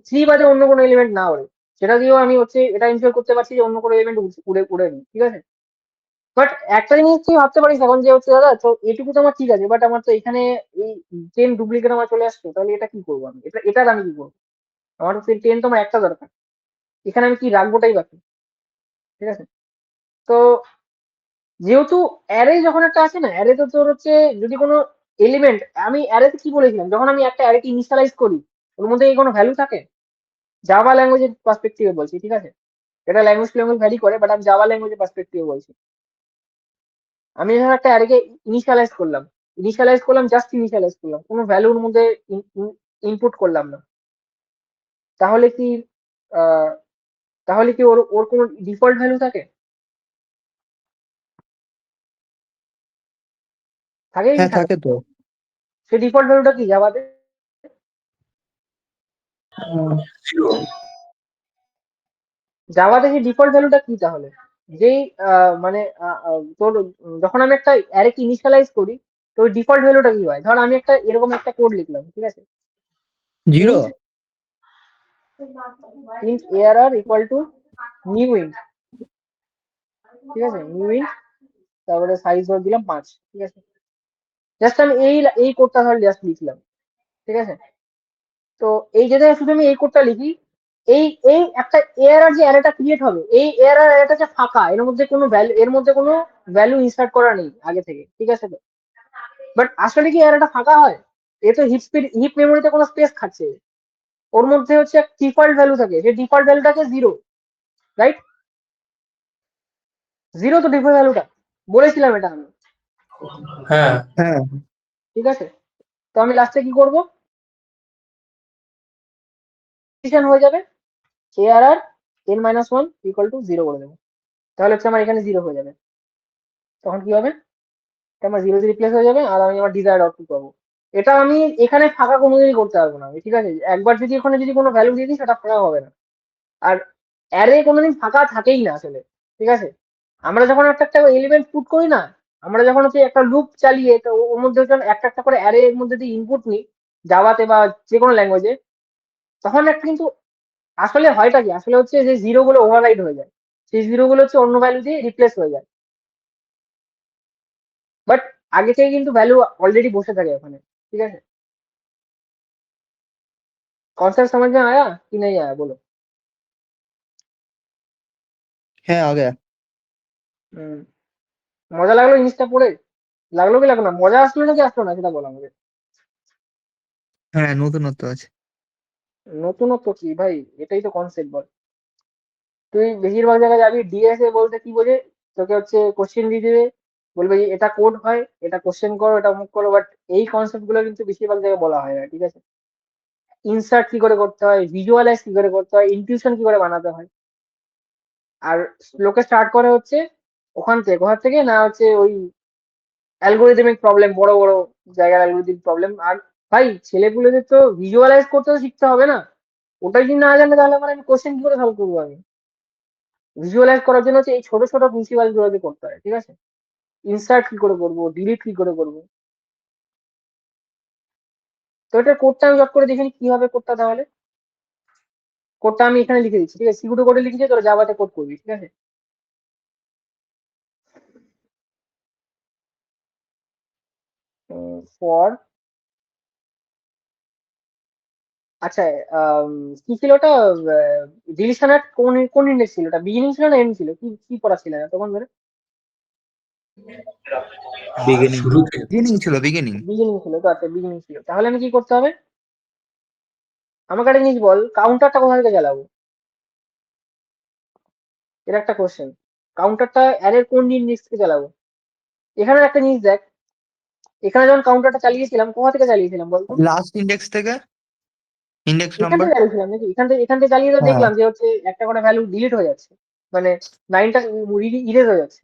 থ্রি বাদে অন্য কোনো এলিমেন্ট না ওড়ে, সেটা দিয়েও আমি হচ্ছে এটা ইনশিওর করতে পারছি যে অন্য কোনো এলিমেন্ট উড়ে উড়ে নি, ঠিক আছে। বাট একটা জিনিস তুই ভাবতে পারিস এখন, যে হচ্ছে দাদা তো এটুকু তো আমার ঠিক আছে, বাট আমার তো এখানে এই 10 ডুপ্লিকেট আমার চলে আসছে, তাহলে এটা কি করবো আমি, এটার আমি কি করবো? আমার তো 10 তো আমার একটা দরকার, এখানে আমি কি রাখবোটাই বাকি, ঠিক আছে। তো যেহেতু অ্যারে যখন একটা আছে না, অ্যারে তো তোর হচ্ছে যদি কোনো এলিমেন্ট, আমি অ্যারেতে কি বলেছিলাম, যখন আমি একটা অ্যারেকে ইনিশিয়ালাইজ করি ওর মধ্যে কি কোনো ভ্যালু থাকে? জাভা ল্যাঙ্গুয়েজের পার্সপেক্টিভে বলছি, ঠিক আছে, এটা ল্যাঙ্গুয়েজ ল্যাঙ্গুয়েজ ভ্যারি করে, বাট আমি জাভা ল্যাঙ্গুয়েজের পার্সপেক্টিভে বলছি। আমি যখন একটা অ্যারেকে ইনিশিয়ালাইজ করলাম, জাস্ট ইনিশিয়ালাইজ করলাম, কোনো ভ্যালুর মধ্যে ইনপুট করলাম না, তাহলে কি আহ, তাহলে কি ওর ওর কোনো ডিফল্ট ভ্যালু থাকে? থাকে কি হ্যাঁ, থাকে? থাকে তো। সেই ডিফল্ট ভ্যালুটা কি জাভাতে? আহ, জাভাতে সেই ডিফল্ট ভ্যালুটা কি তাহলে? যেই মানে তোর যখন আমি একটা অ্যারেকে ইনিশিয়ালাইজ করি, তো ডিফল্ট ভ্যালুটা কি হয়? ধর আমি একটা এরকম একটা কোড লিখলাম, ঠিক আছে, 0। int int arr equal to new int, ঠিক আছে, নিউ int, তারপরে সাইজ ধর দিলাম 5, ঠিক আছে। জাস্ট আমি এই কোডটা ধর জাস্ট লিখলাম, ঠিক আছে। তো এই যে শুধু আমি এই কোডটা লিখি, এই এই একটা এআরআর যে অ্যারেটা ক্রিয়েট হবে, এই এআরআর অ্যারেটা যে ফাঁকা, এর মধ্যে কোনো ভ্যালু ইনসার্ট করা নেই আগে থেকে, ঠিক আছে। বাট আসলে কি অ্যারেটা ফাঁকা হয়? এ তো হিপ মেমোরিতে কোনো স্পেস খাচ্ছে, ওর মধ্যে হচ্ছে ডিফল্ট ভ্যালু থাকে, সেই ডিফল্ট ভ্যালুটাকে 0, রাইট? 0 তো ডিফল্ট ভ্যালুটা, বলেছিলাম এটা আমি, হ্যাঁ। হ্যাঁ, ঠিক আছে। তো আমি লাস্টে কি করবো, হয়ে যাবে এআরআর n-1 ইকুয়াল টু 0 করে দেবো, তাহলে হচ্ছে আমার এখানে 0 হয়ে যাবে। তখন কি হবে, এটা আমার 0 দিয়ে রিপ্লেস হয়ে যাবে, আর আমি আমার ডিজায়ার্ড আউটপুট পাবো। এটা আমি এখানে ফাঁকা কোনোদিনই করতে পারবো না, ঠিক আছে, একবার যদি এখানে যদি কোনো ভ্যালু দিয়ে দিই সেটা ফাঁকা হবে না। আর অ্যারে কোনোদিন ফাঁকা থাকেই না আসলে, ঠিক আছে। আমরা যখন একটা একটা এলিমেন্ট পুট করি না, আমরা যখন হচ্ছে একটা লুপ চালিয়ে, তো ওর মধ্যে যখন একটা একটা করে অ্যারে এর মধ্যে দিয়ে ইনপুট নিই, জাভাতে বা যে কোনো ল্যাঙ্গুয়েজে, তখন একটা কিন্তু আসলে হয়টা কি, আসলে হচ্ছে যে জিরো গুলো ওভাররাইড হয়ে যায়, সেই জিরো গুলো হচ্ছে অন্য ভ্যালু দিয়ে রিপ্লেস হয়ে যায়, বাট আগে থেকে কিন্তু ভ্যালু অলরেडी বসে থাকে ওখানে, ठीक है। कॉन्सेप्ट समझ में आया कि नहीं आया बोलो? হ্যাঁ, আগে। হুম, মজা লাগলো জিনিসটা পড়ে? লাগলো কি লাগলো না, মজা আসলো নাকি আসলো না সেটা বলো আমাকে। হ্যাঁ, নতুনত্ব আছে। নতুনত্ব কি ভাই, এটাই তো কনসেপ্ট বল। তুই বেশিরভাগ জায়গায় যাবি ডিএসএ বলতে কি বোঝে, তোকে হচ্ছে কোশ্চেন দিয়ে দেবে, বলবে যে এটা কোড হয়, এটা কোশ্চেন করো, এটা অমুক করো, বাট এই কনসেপ্ট গুলো কিন্তু বেশিরভাগ জায়গায় বলা হয় না, ঠিক আছে? ইনসার্ট কি করে করতে হয়, ভিজুয়ালাইজ কি করে করতে হয়, ইনটিউশন কি করে বানাতে হয়। আর লোকে স্টার্ট করে হচ্ছে ওখান থেকে না হচ্ছে ওই অ্যালগোরিদমিক প্রবলেম, বড় বড় জায়গার অ্যালগোরিদমিক প্রবলেম। আর ভাই ছেলেপুলেদের তো ভিজুয়ালাইজ করতে তো শিখতে হবে না? ওটা যদি না জানে তাহলে মানে আমি কোশ্চেন কি করে সলভ করবো? আমি ভিজুয়ালাইজ করার জন্য হচ্ছে এই ছোট ছোট প্রিন্সিপাল গুলোকে করতে হয়, ঠিক আছে? ইনসার্ট কি করে করবো, ডিলিট কি করে করবো। তো এটা কোডটা আমি জট করে দেখিনি কি হবে কোডটা তাহলে। কোডটা আমি এখানে লিখে দিচ্ছি, ঠিক আছে? সিকিউরিটি কোডে লিখেছি, তোরা জাভাতে কোড করবি, ঠিক আছে? ফর, আচ্ছা, কি ছিল ওটা? ডিলিশন এট কোন কোন ইন্ডেক্স ছিল? ওটা বিগিনিং ছিল না এন্ড ছিল? কি কি পড়া ছিল না তখন ধরে? বিগিনিং। শুরু থেকে বিগিনিং ছিল, বিগিনিং। বিগিনিং ছিল তো, আচ্ছা বিগিনিং ছিল। তাহলে আমি কি করতে হবে? আমাকে একটা জিনিস বল, কাউন্টারটা কোথা থেকে চালাবো? এটা একটা কোশ্চেন। কাউন্টারটা অ্যারের কোন ইন্ডেক্স থেকে চালাবো? এখানে একটা জিনিস দেখ, এখানে যখন কাউন্টারটা চালিয়েছিলাম কোথা থেকে চালিয়েছিলাম বলতো? লাস্ট ইন্ডেক্স থেকে, ইন্ডেক্স এখান নাম্বার। থেকে চালিয়েছিলাম নাকি? এখান থেকে চালিয়ে তো হ্যাঁ, দেখলাম যে হচ্ছে একটা করে ভ্যালু ডিলিট হয়ে যাচ্ছে, মানে 9টা ইরেজ হয়ে যাচ্ছে।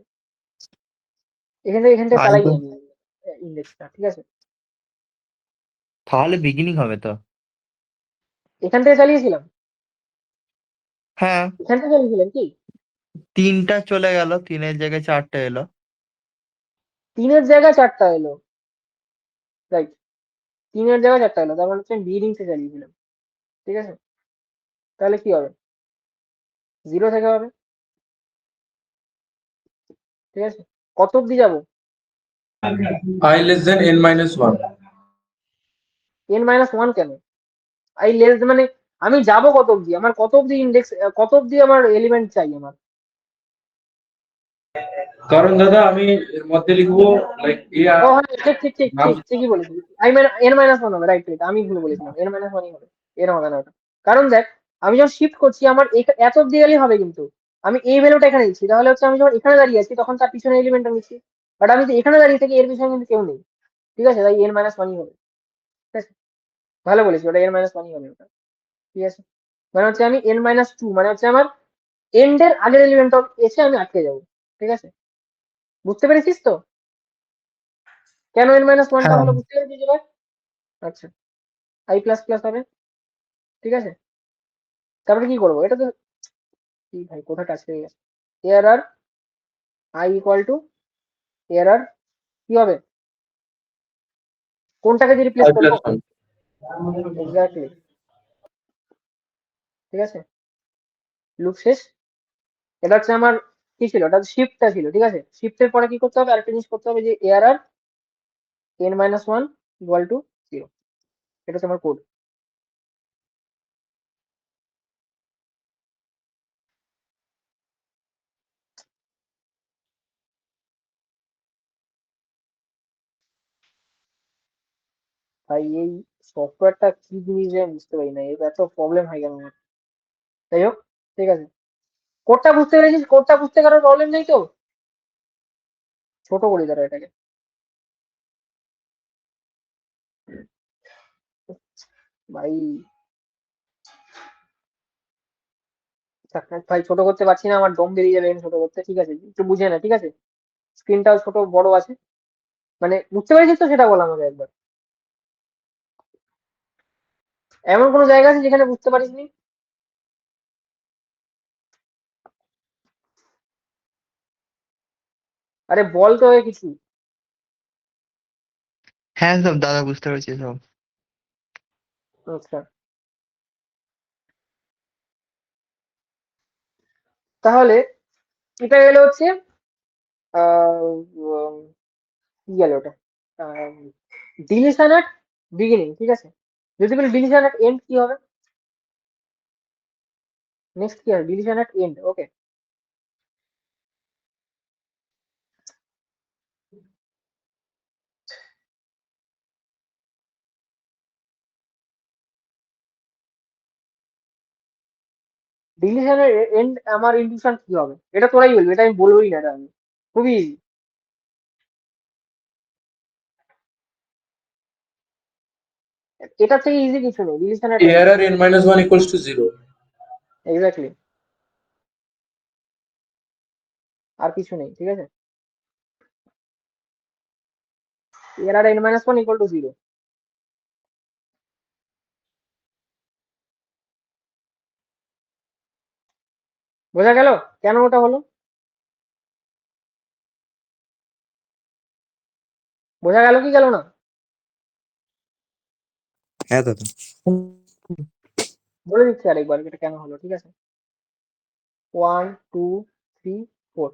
এখান থেকে আই চালাই তো, আমি ইন্ডেক্সটা, ঠিক আছে? তাহলে বিগিনিং হবে তো। এখান থেকে চালিয়েছিলাম, হ্যাঁ, এখান থেকে চালিয়েছিলাম কি? 3টা চলে গেল, 3-এর জায়গায় 4টা এলো। 3-এর জায়গায় 4টা এলো, রাইট? 3-এর জায়গায় 4টা এলো, তার মানে হচ্ছে আমি বিগিনিং থেকে চালিয়েছিলাম, ঠিক আছে? তাহলে কি হবে? 0 থেকে হবে, ঠিক আছে? কত অব্দি যাবো? I less than n minus 1. n-1 কেন? আই লেস মানে আমি যাবো কত অব্দি? আমার কত অব্দি ইন্ডেক্স, কত অব্দি আমার এলিমেন্ট চাই আমার? কারণ দাদা আমি এর মধ্যে লিখবো লাইক ও হ্যাঁ, নাম। ঠিকই বলেছিস। n-1 হবে, রাইট রাইট, আমি ভুল বলেছিলাম, n-1ই হবে, এর হবে না ওটা। কারণ দেখ, আমি যখন শিফট করছি আমার এত অব্দি গেলেই হবে, কিন্তু আমি এই ভ্যালুটা এখানে দিচ্ছি, তাহলে হচ্ছে আমি যখন এখানে দাঁড়িয়ে আছি তখন তার পিছনে এলিমেন্টটা নিচ্ছি। বাট আমি তো এখানে দাঁড়িয়ে থাকি, এর পিছনে কিন্তু কেউ নেই, ঠিক আছে? তাই n-1ই হবে, ঠিক আছে? ভালো বলেছি, ওটা n-1ই হবে ওটা, ঠিক আছে? মানে হচ্ছে আমি n-2, মানে হচ্ছে আমার এন্ড এর আগের এলিমেন্ট এসে আমি আটকে যাবো, ঠিক আছে? বুঝতে পেরেছিস তো কেন n-1টা হ্যাঁ, হলো? বুঝতে পেরেছিস এবার? আচ্ছা, i++ হবে, ঠিক আছে? তারপরে কি করবো? এটা তো কি ভাই, কোথায় টাচ হয়ে গেছে? Error i equal to error, কি হবে? কোনটাকে যে রিপ্লেস I করবো? plus 1. এক্স্যাক্টলি, ঠিক আছে? লুপ শেষ। এটা হচ্ছে আমার কি ছিল? এটা শিফটটা ছিল, ঠিক আছে? শিফটের পরে কি করতে হবে? আরেকটা জিনিস করতে হবে, যে এরর n-1 ইকুয়াল টু 0। এটা হচ্ছে আমার কোড। তাই এই সফটওয়্যারটা কি জিনিস যে আমি বুঝতে পারি না, এর এত প্রবলেম হয় কেন আমার? যাই হোক, ঠিক আছে। কোডটা বুঝতে পেরেছিস? কোডটা বুঝতে কারোর প্রবলেম নেই তো? ছোট করি দাঁড়া এটাকে, ভাই। থাক, থাক, ভাই ছোট করতে পারছি না, আমার দম বেরিয়ে যাবে এখানে ছোট করতে, ঠিক আছে? একটু বুঝে না, ঠিক আছে? স্ক্রিনটাও ছোট বড় আছে, মানে বুঝতে পেরেছিস তো সেটা বল আমাকে একবার। এমন কোনো জায়গা আছে যেখানে বুঝতে পারিসনি? আরে বল তো এ কিছু। হ্যাঁ, সব দাদা বুঝতে পেরেছি সব। আচ্ছা, তাহলে এটা গেলে হচ্ছে কি গেল ওটা? ডিলিশন এট বিগিনিং, ঠিক আছে? যদি বলি ডিলিশন এট এন্ড কি হবে? নেক্সট কি হবে? Deletion at end, okay. Deletion এর এন্ড আমার ইনটিউশন কি হবে? এটা তোরাই বলবি, এটা আমি বলবোই না, এটা আমি খুবই easy। এটা থেকে ইজি কিছু নেই, ডিলিশনের ARR n minus 1 equals to 0. Exactly, আর কিছু নেই, ঠিক আছে। এর n minus 1 equal to 0, বোঝা গেল কেন ওটা হলো? বোঝা গেল কি গেল না? হ্যাঁ দাদা। বলে দিচ্ছি আরেকবার এটা কেন হলো, ঠিক আছে। 1 2 3 4,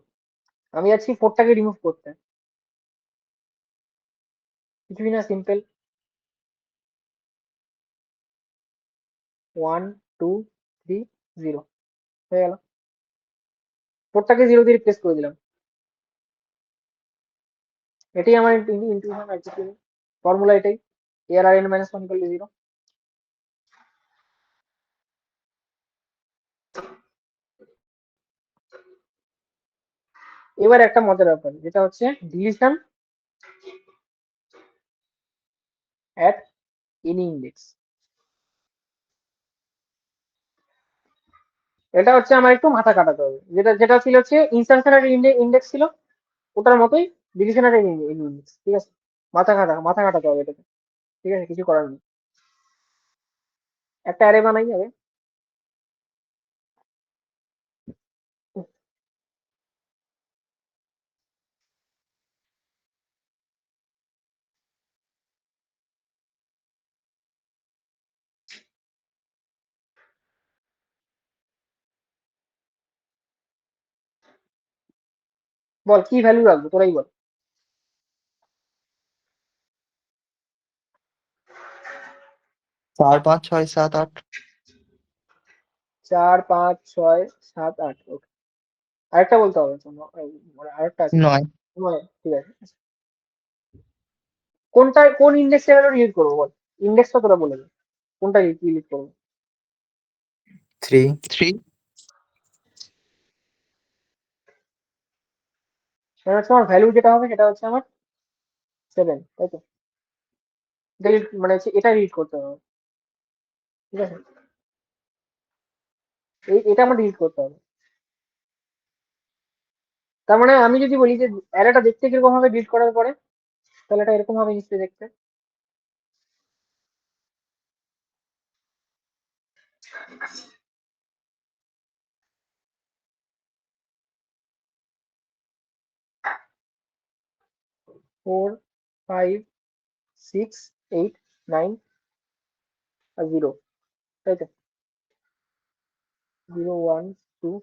আমি যাচ্ছি 4টাকে রিমুভ করতে, কিছুই না, সিম্পল 1 2 3 0 হয়ে গেল। 4টাকে 0 দিয়ে রিপ্লেস করে দিলাম, এটাই আমার ইনটিউশন অ্যাকচুয়ালি, ফর্মুলা এটাই, ARR n minus 1 equal to 0। এবার একটা মজার ব্যাপার, যেটা হচ্ছে ডিলিশন অ্যাট এনি ইন্ডেক্স। এটা হচ্ছে আমার একটু মাথা কাটাতে হবে, যেটা যেটা ছিল হচ্ছে ইনসার্শন এর ইন্ডেক্স ছিল, ওটার মতোই ডিলিশন এর ইন্ডেক্স, ঠিক আছে। মাথা কাটাতে হবে এটাকে, ঠিক আছে, কিছু করার নেই। একটা অ্যারে বানাই যাবে, বল কি ভ্যালু রাখবো, তোরাই বল। 4 5 6 7 8। 4 5 6 7 8, ওকে। আরেকটা বলতে হবে তো, আরেকটা আছে, 9। 9, ঠিক আছে। কোনটা কোন ইন্ডেক্স ভ্যালু ইউজ করবো বল, ইন্ডেক্সটা তোরা বলে দে, কোনটা ইউজ করবো। 3 3। মানে হচ্ছে আমার ভ্যালু যেটা হবে সেটা হচ্ছে আমার 7, তাই তো। মানে হচ্ছে এটা রিড করতে হবে, ঠিক আছে, এটা আমার ডিলিট করতে হবে। তার মানে আমি যদি বলি যে অ্যারেটা দেখতে কিরকম ভাবে ডিলিট করার পরে, তাহলে এটা এরকম হবে নিশ্চয়ই দেখতে। Four five six eight nine আর 0, তাই তো। 0 1 2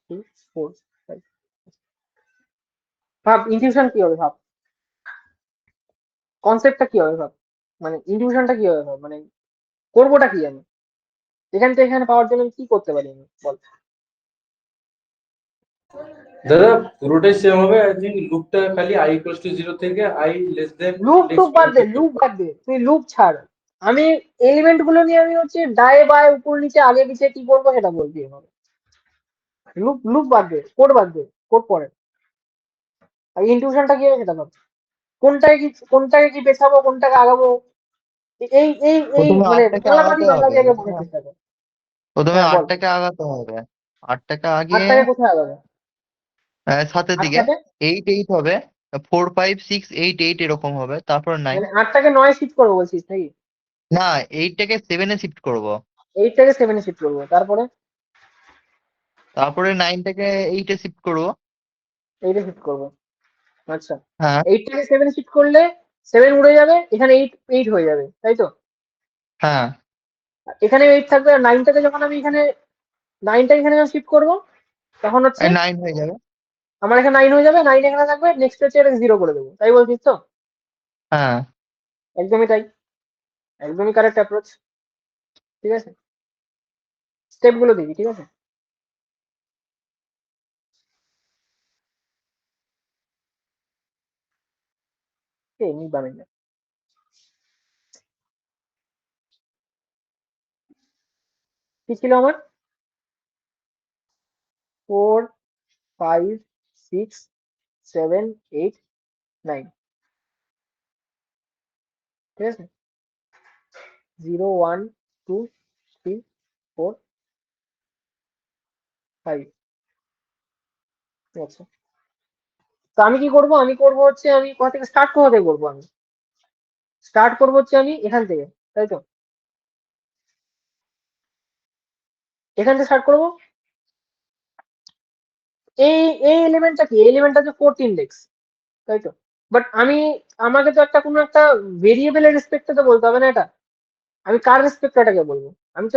3 4 5। ভাব ইনটিউশন কি হবে, ভাব কনসেপ্টটা কি হবে, ভাব মানে ইনটিউশনটা কি হবে, ভাব মানে করবোটা কি আমি এখান থেকে এখানে পাওয়ার জন্য কি করতে পারি আমি বল। দাদা পুরোটাই সেম হবে, আই থিঙ্ক লুপটা খালি i equals to 0 থেকে i less than loop index টুপ বাদ দে, শিফট লুপ করতে বাদ দে, তুই লুপ ছাড়। আমি এলিমেন্ট গুলো নিয়ে আমি হচ্ছে ডায়ে বায়ে উপর নিচে আগে পিছে কি করবো সেটা বলবি এভাবে। লুপ লুপ বাদ দে, কোড বাদ দে, কোড পরে। আর ইনটিউশনটা কি হবে সেটা ভাব, কোনটাকে কি পেছাবো কোনটাকে আগাবো, এই প্রথমে মানে 8টাকে পালাপাতি আগাতে হবে, বাংলা জায়গায় প্রথমে মনে চেষ্টা কর। প্রথমে হ্যাঁ বল, 8টাকে আগাতে হবে। 8টাকে আগিয়ে 8টাকে কোথায় আগাবো, 7এর দিকে 8টাকে 8 8 হবে। 4 5 6 8 8 এরকম হবে, তারপর 9। মানে 8টাকে 9 শিফট করবো বলছিস নাকি? না, 8টাকে 7-এ শিফট করব। 8টাকে 7 শিফট করবো, তারপরে তারপরে 9টাকে 8-এ শিফট করব। 8 শিফট করবো, আচ্ছা। হ্যাঁ 8টাকে 7 শিফট করলে 7 উড়ে যাবে, এখানে 8 হয়ে যাবে, তাই তো। হ্যাঁ। এখানে 8 থাকবে, আর 9টাকে যখন আমি এখানে 9টা এখানে শিফট করবো তখন হচ্ছে 9 হয়ে যাবে। আমার এখানে 9 হয়ে যাবে, 9 এখানে থাকবে, নেক্সট হচ্ছে এটা 0 করে দেবো, তাই বলছিস তো। হ্যাঁ। একদমই তাই, একদমই কারেক্ট অ্যাপ্রোচ, ঠিক আছে। স্টেপ গুলো দেখি, ঠিক আছে। এমনি বানাই না, কি ছিল আমার 4 5 6 7 8 9, ঠিক আছে, 0 1 2 3 4 5। আচ্ছা, তো আমি কি করব, আমি করব হচ্ছে আমি কোথা থেকে স্টার্ট করবো, আমি স্টার্ট করবো হচ্ছে আমি এখান থেকে, তাই তো? এখান থেকে স্টার্ট করবো। এই এই এলিমেন্টটা কি, এলিমেন্টটা হচ্ছে ফোর্থ ইন্ডেক্স, তাই তো? বাট আমাকে তো একটা কোনো একটা ভেরিয়েবলের রেসপেক্টে তো বলতে হবে না এটা, আমি কার রেসপেক্টে এটাকে বলবো? আমি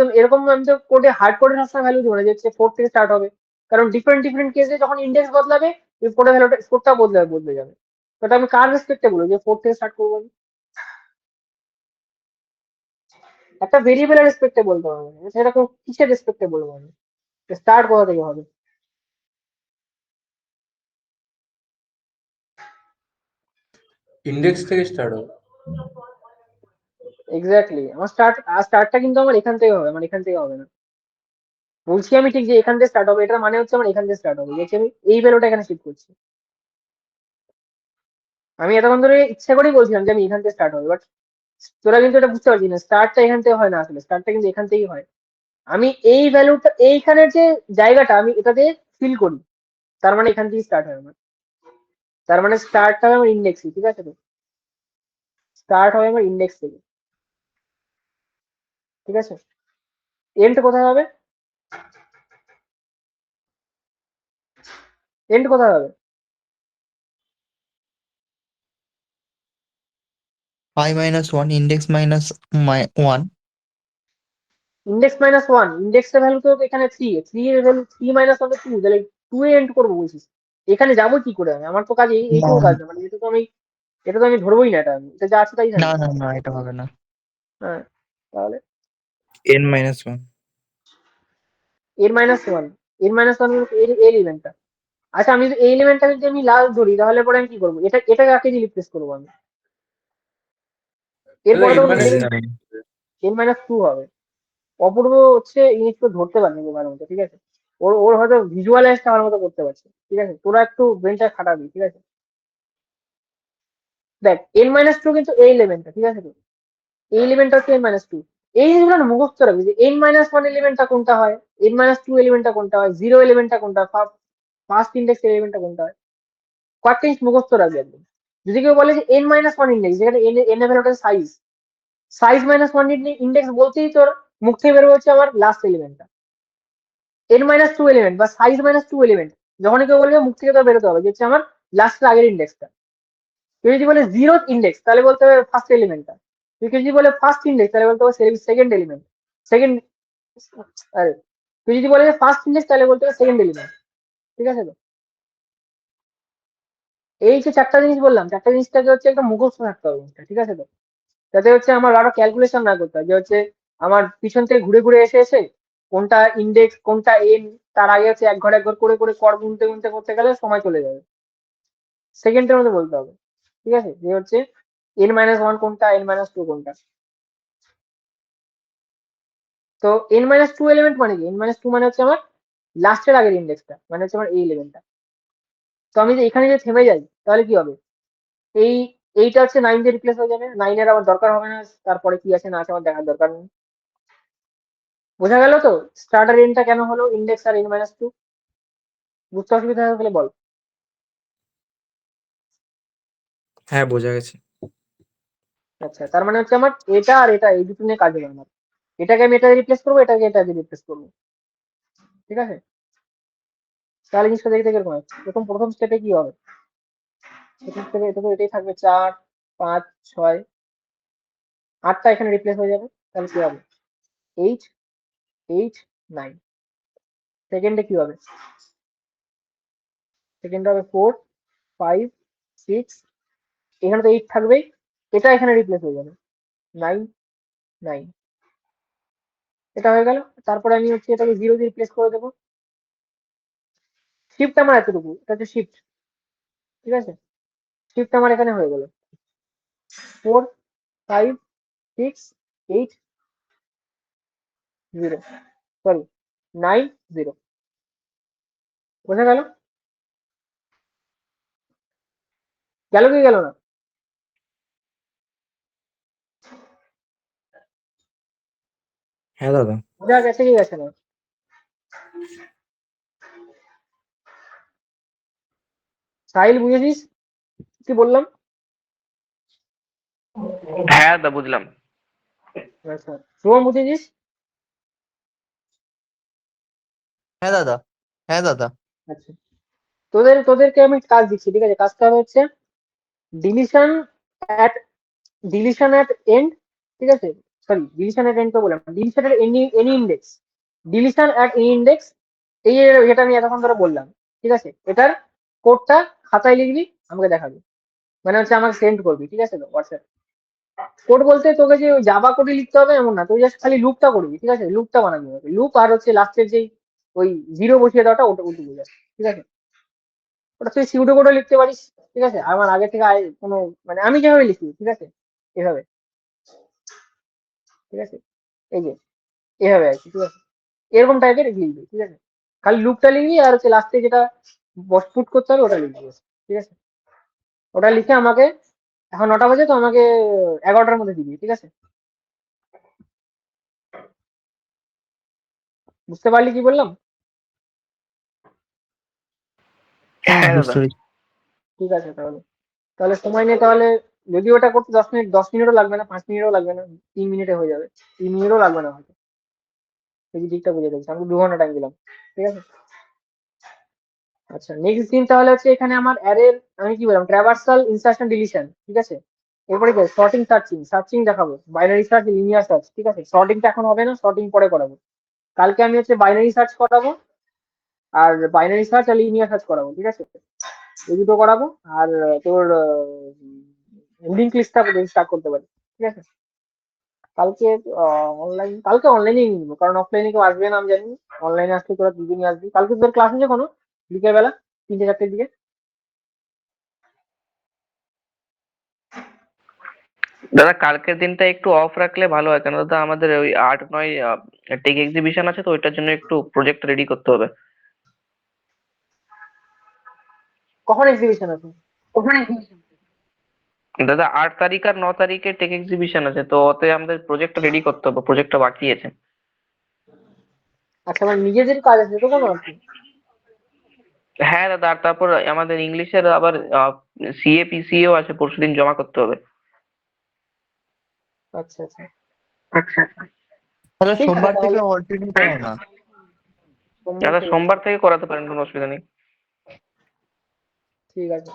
তো কোডে হার্ড কোডের সবসময় ভ্যালু দিব না যে হচ্ছে ফোর থেকে স্টার্ট হবে, কারণ ডিফারেন্ট ডিফারেন্ট কেসে যখন ইন্ডেক্স বদলাবে কোডের ভ্যালুটা কোডটা বদলে যাবে। বাট আমি কার রেসপেক্টে বলবো যে ফোর থেকে স্টার্ট করবো? আমি একটা ভেরিয়েবলের রেসপেক্টে বলতে হবে, সেটা কোনো কিসের রেসপেক্টে বলবো আমি? স্টার্ট কোথা থেকে হবে? ইন্ডেক্স থেকে স্টার্ট হবে। এক্স্যাক্টলি, আমার স্টার্টটা কিন্তু আমার এখান থেকে হবে, আমার এখান থেকে হবে না। বলছি আমি ঠিক যে এখান থেকে স্টার্ট হবে, এটার মানে হচ্ছে আমার এখান থেকে স্টার্ট হবে, যে আমি এই ভ্যালুটা এখানে শিফট করছি। আমি এতক্ষণ ধরে ইচ্ছা করেই বলছিলাম যে আমি এখান থেকে স্টার্ট হবে, বাট তোরা কিন্তু এটা বুঝতে পারছিস না, স্টার্টটা এখান থেকে হয় না, আসলে স্টার্টটা কিন্তু এখান থেকেই হয়। আমি এই ভ্যালুটা এইখানের যে জায়গাটা আমি এটাতে ফিল করি, তার মানে এখান থেকে স্টার্ট হয় আমার, তার মানে স্টার্টটা হবে আমার ইন্ডেক্স, ঠিক আছে তো? স্টার্ট হবে আমার ইন্ডেক্স থেকে, ঠিক আছে? এন্ড কোথায় হবে? এন্ড কোথায় হবে? I minus 1 index minus 1. Index minus one, ইন্ডেক্সের ভ্যালু তো এখানে থ্রি, থ্রি এর value three minus one two, তাহলে টু এ এন্ড করবো বলছিস? এখানে যাবো কি করে আমি? আমার তো কাজ না এইটুকু কাজ না, মানে এটা তো আমি ধরবোই না, এটা যা আছে তাই না থাকবে। না না, এটা হবে না। হ্যাঁ, তাহলে n minus 1. এর মাইনাস ওয়ান, এর মাইনাস ওয়ান এর এলিমেন্টটা। আচ্ছা, আমি যদি এই এলিমেন্টটা যদি আমি লাস্ট ধরি, তাহলে পরে আমি কি করবো? এটা কাকে দিয়ে রিপ্লেস করবো আমি? তাহলে এরপরে তো n minus n minus two হবে। অপূর্ব হচ্ছে জিনিসটা ধরতে পারেনি ভালো মতো, ঠিক আছে? ওর ওর হয়তো ভিজুয়ালাইজটা ভালো মতো করতে পারছে, ঠিক আছে? তোরা একটু ব্রেনটা খাটাবি, ঠিক আছে? দেখ, এন মাইনাস টু কিন্তু এই এলিমেন্টটা, ঠিক আছে তো? এই এলিমেন্টটা হচ্ছে এন মাইনাস টু। এই জিনিসগুলো না মুখস্থ রাখবি যে এন মাইনাস ওয়ান এলিমেন্টটা কোনটা হয়, এন মাইনাস টু এলিমেন্টটা কোনটা হয়, জিরো এলিমেন্টটা কোনটা, ফার্স্ট ইন্ডেক্স এলিমেন্টটা কোনটা হয়, কয়েকটা জিনিস মুখস্থ রাখবি একদম। যদি কেউ বলে যে এন মাইনাস ওয়ান ইন্ডেক্স, যেখানে এন এর ভ্যালুটা size, size minus one index বলতেই তোর মুখ থেকে বেরোবে হচ্ছে আমার লাস্ট এলিমেন্টটা। এন মাইনাস টু এলিমেন্ট বা সাইজ মাইনাস টু এলিমেন্ট যখনই কেউ বলবে, মুখ থেকে তো বেরোতে হবে যে হচ্ছে আমার লাস্টের আগের ইন্ডেক্সটা। কেউ যদি বলে জিরো ইন্ডেক্স, তাহলে বলতে হবে ফার্স্ট এলিমেন্টটা। কেউ যদি বলে ফার্স্ট ইন্ডেক্স, তাহলে বলতে হবে সেকেন্ড এলিমেন্ট, সেকেন্ড। আরে, কেউ যদি বলে ফার্স্ট ইন্ডেক্স, তাহলে বলতে হবে সেকেন্ড এলিমেন্ট, ঠিক আছে তো? এই যে চারটা জিনিস বললাম, চারটা জিনিসটাকে হচ্ছে একটা মুখস্থ থাকতে হবে জিনিসটা, ঠিক আছে তো? যাতে হচ্ছে আমার আরো ক্যালকুলেশন না করতে হয়, যে হচ্ছে আমার পিছন থেকে ঘুরে ঘুরে এসে এসে কোনটা ইন্ডেক্স কোনটা এন, তার আগে হচ্ছে এক ঘর করে করে কর গুনতে গুনতে করতে গেলে সময় চলে যাবে। সেকেন্ডের মধ্যে বলতে হবে, ঠিক আছে? যে হচ্ছে এন মাইনাস ওয়ান কোনটা, এন মাইনাস টু কোনটা। তো এন মাইনাস টু এলিমেন্ট মানে কি? এন মাইনাস টু মানে হচ্ছে আমার লাস্টের আগের ইন্ডেক্সটা, মানে হচ্ছে আমার এই এলিমেন্টটা। তো আমি যে এখানে যে থেমে যাই, তাহলে কি হবে? এই এইটা হচ্ছে নাইন দিয়ে রিপ্লেস হয়ে যাবে, নাইনের আমার দরকার হবে না, তারপরে কি আছে না আছে আমার দেখার দরকার নেই। বোঝা গেল তো স্টার্টার এনটা কেন হলো ইন্ডেক্স আর এন মাইনাস টু? বুঝতে অসুবিধা হলে বল। হ্যাঁ, বোঝা গেছে। আচ্ছা, তার মানে হচ্ছে আমার এটা আর এটা এই দুটো নিয়ে কাজ হবে আমার। এটাকে আমি এটা রিপ্লেস করবো, এটাকে এটা দিয়ে রিপ্লেস করবো, ঠিক আছে? তাহলে জিনিসটা দেখতে কিরকম হয়? প্রথম স্টেপে কি হবে? প্রথম স্টেপে এটা তো এটাই থাকবে, 4 5 6, 8টা এখানে রিপ্লেস হয়ে যাবে। তাহলে কি হবে? 8 8 9। সেকেন্ডে কি হবে? সেকেন্ডে হবে 4 5 6, এখানে তো 8 থাকবেই, এটা এখানে রিপ্লেস হয়ে যাবে, 9 9। এটা হয়ে গেল। তারপরে আমি হচ্ছে এটাকে 0 দিয়ে রিপ্লেস করে দেবো। শিফট আমার এতটুকু, এটা হচ্ছে শিফট, ঠিক আছে? শিফট আমার এখানে হয়ে গেল 4 5 6 8 0, সরি 9 0। বোঝা গেল? গেল কি গেল না? হ্যাঁ দাদা। বোঝা গেছে কি গেছে না? সাহিল বুঝেছিস কি বললাম? হ্যাঁ দাদা বুঝলাম। আচ্ছা, শুভম বুঝেছিস? হ্যাঁ দাদা, হ্যাঁ দাদা। আচ্ছা, তোদেরকে আমি কাজ দিচ্ছি, ঠিক আছে? কাজটা হচ্ছে ডিলিশন অ্যাট এন্ড, ঠিক আছে? সরি, ডিলিশন অ্যাট এন্ড তো বললাম, deletion at any index, deletion at any index, এই যেটা আমি এতক্ষণ ধরে বললাম, ঠিক আছে? এটার কোডটা খাতায় লিখবি, আমাকে দেখাবি, মানে হচ্ছে আমাকে সেন্ড করবি, ঠিক আছে? তো হোয়াটসঅ্যাপ কোড বলতে তোকে যে ওই জাভা কোডই লিখতে হবে এমন না, তুই জাস্ট খালি লুপটা করবি, ঠিক আছে? লুপটা বানাবি, লুপ আর হচ্ছে লাস্টের যেই ওই জিরো বসিয়ে দেওয়াটা, ওটা ওটুকু just, ঠিক আছে? ওটা তুই সিউডো কোডও লিখতে পারিস, ঠিক আছে? আমার আগে থেকে কোনো, মানে আমি যেভাবে লিখি, ঠিক আছে? এভাবে, ঠিক আছে? এই যে এভাবে আর কি, ঠিক আছে? এরকম টাইপের লিখবি, ঠিক আছে? খালি লুপটা লিখবি আর হচ্ছে লাস্টে যেটা পুট করতে হবে ওটা লিখবি, ঠিক আছে? ওটা লিখে আমাকে, এখন 9টা বাজে, তো আমাকে 11টার মধ্যে দিবি, ঠিক আছে? বুঝতে পারলি কি বললাম? হ্যাঁ হ্যাঁ বুঝতে দাদা। পেরেছি। ঠিক আছে, তাহলে তাহলে সময় নেই, তাহলে যদি ওটা করতে 10 মিনিট, 10 মিনিটও লাগবে না, 5 মিনিটও লাগবে না, 3 মিনিটে হয়ে যাবে, 3 মিনিটও লাগবে না হয়তো, যদি ঠিকঠাক বুঝে দেখছি। আমি 2 ঘন্টা টাইম দিলাম, ঠিক আছে? আচ্ছা, নেক্সট দিন তাহলে হচ্ছে এখানে আমার অ্যারের, আমি কি বললাম, ট্রাভার্সাল, ইনসার্শন, ডিলিশন, ঠিক আছে? এরপরে কি সর্টিং, সার্চিং দেখাবো, বাইনারি সার্চ, লিনিয়ার সার্চ, ঠিক আছে? সর্টিংটা এখন হবে না, সর্টিং পরে করাবো। কালকে আমি হচ্ছে বাইনারি সার্চ করাবো, আর বাইনারি সার্চ আর লিনিয়ার সার্চ করাবো, ঠিক আছে? এই দুটো করাবো। আর তোর লিঙ্ক লিস্টটা স্টার্ট করতে পারি, ঠিক আছে? কালকে কালকে অনলাইনেই নিবো, কারণ অফলাইনে কেউ আসবে না আমি জানি। অনলাইনে আসলে তোরা দুদিনই আসবি। কালকে তোর ক্লাস আছে কোনো বিকেল বেলা 3টে 4টের দিকে? দাদা কালকের দিনটা একটু অফ রাখলে ভালো হয়, কেন দাদা আমাদের ওই 8-9 টেক এক্সিবিশন আছে, তো ওইটার জন্য একটু প্রজেক্ট রেডি করতে হবে। কখন এক্সিবিশন আছে? দাদা 8 তারিখ আর 9 তারিখে টেক এক্সিবিশন আছে, তো ওতে আমাদের প্রজেক্টটা রেডি করতে হবে, প্রজেক্টটা বাকি আছে। আচ্ছা, আমার নিজেদের কাজ আছে তো কোনো আর কি? হ্যাঁ দাদা, আর তারপর আমাদের ইংলিশের আবার সিএ পিসিও আছে, পরশুদিন জমা করতে হবে। আচ্ছা আচ্ছা, তাহলে ঠিক আছে সোমবার থেকে তাহলে। অল্টারনেট করো না। সোমবার দাদা থেকে, সোমবার থেকে করাতে পারেন, কোনো অসুবিধা নেই। ঠিক আছে।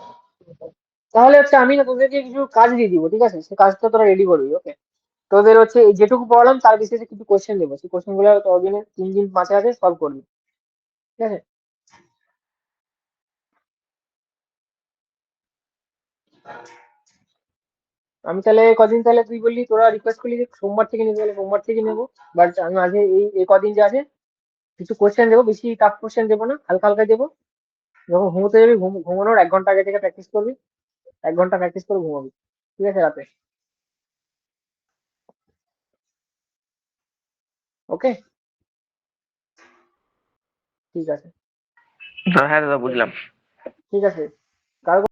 তাহলে হচ্ছে আমি না তোদেরকে কিছু কাজ দিয়ে দিব, ঠিক আছে? সেই কাজটা তোরা রেডি করবি, ওকে? তোদের হচ্ছে এই যেটুকু পড়ালাম তার বিশেষে কিছু কোশ্চেন দেবো, সেই কোশ্চেন গুলো তোর দিনে 3 দিন মাঝে মাঝে সলভ করবি, ঠিক আছে? আমি তাহলে কদিন, তাহলে তুই বললি তোরা রিকোয়েস্ট করলি যে সোমবার থেকে নিতে, তাহলে সোমবার থেকে নেবো। বাট আমি আগে এই কদিন যে আছে কিছু কোশ্চেন দেবো, বেশি টাফ কোশ্চেন দেবো না, হালকা হালকা দেবো। যখন ঘুমোতে যাবি, ঘুমানোর 1 ঘন্টা আগে থেকে প্র্যাকটিস করবি, 1 ঘন্টা প্র্যাকটিস করে ঘুমাবি, ঠিক আছে? রাতে, ওকে? ঠিক আছে, হ্যাঁ দাদা বুঝলাম। ঠিক আছে। কার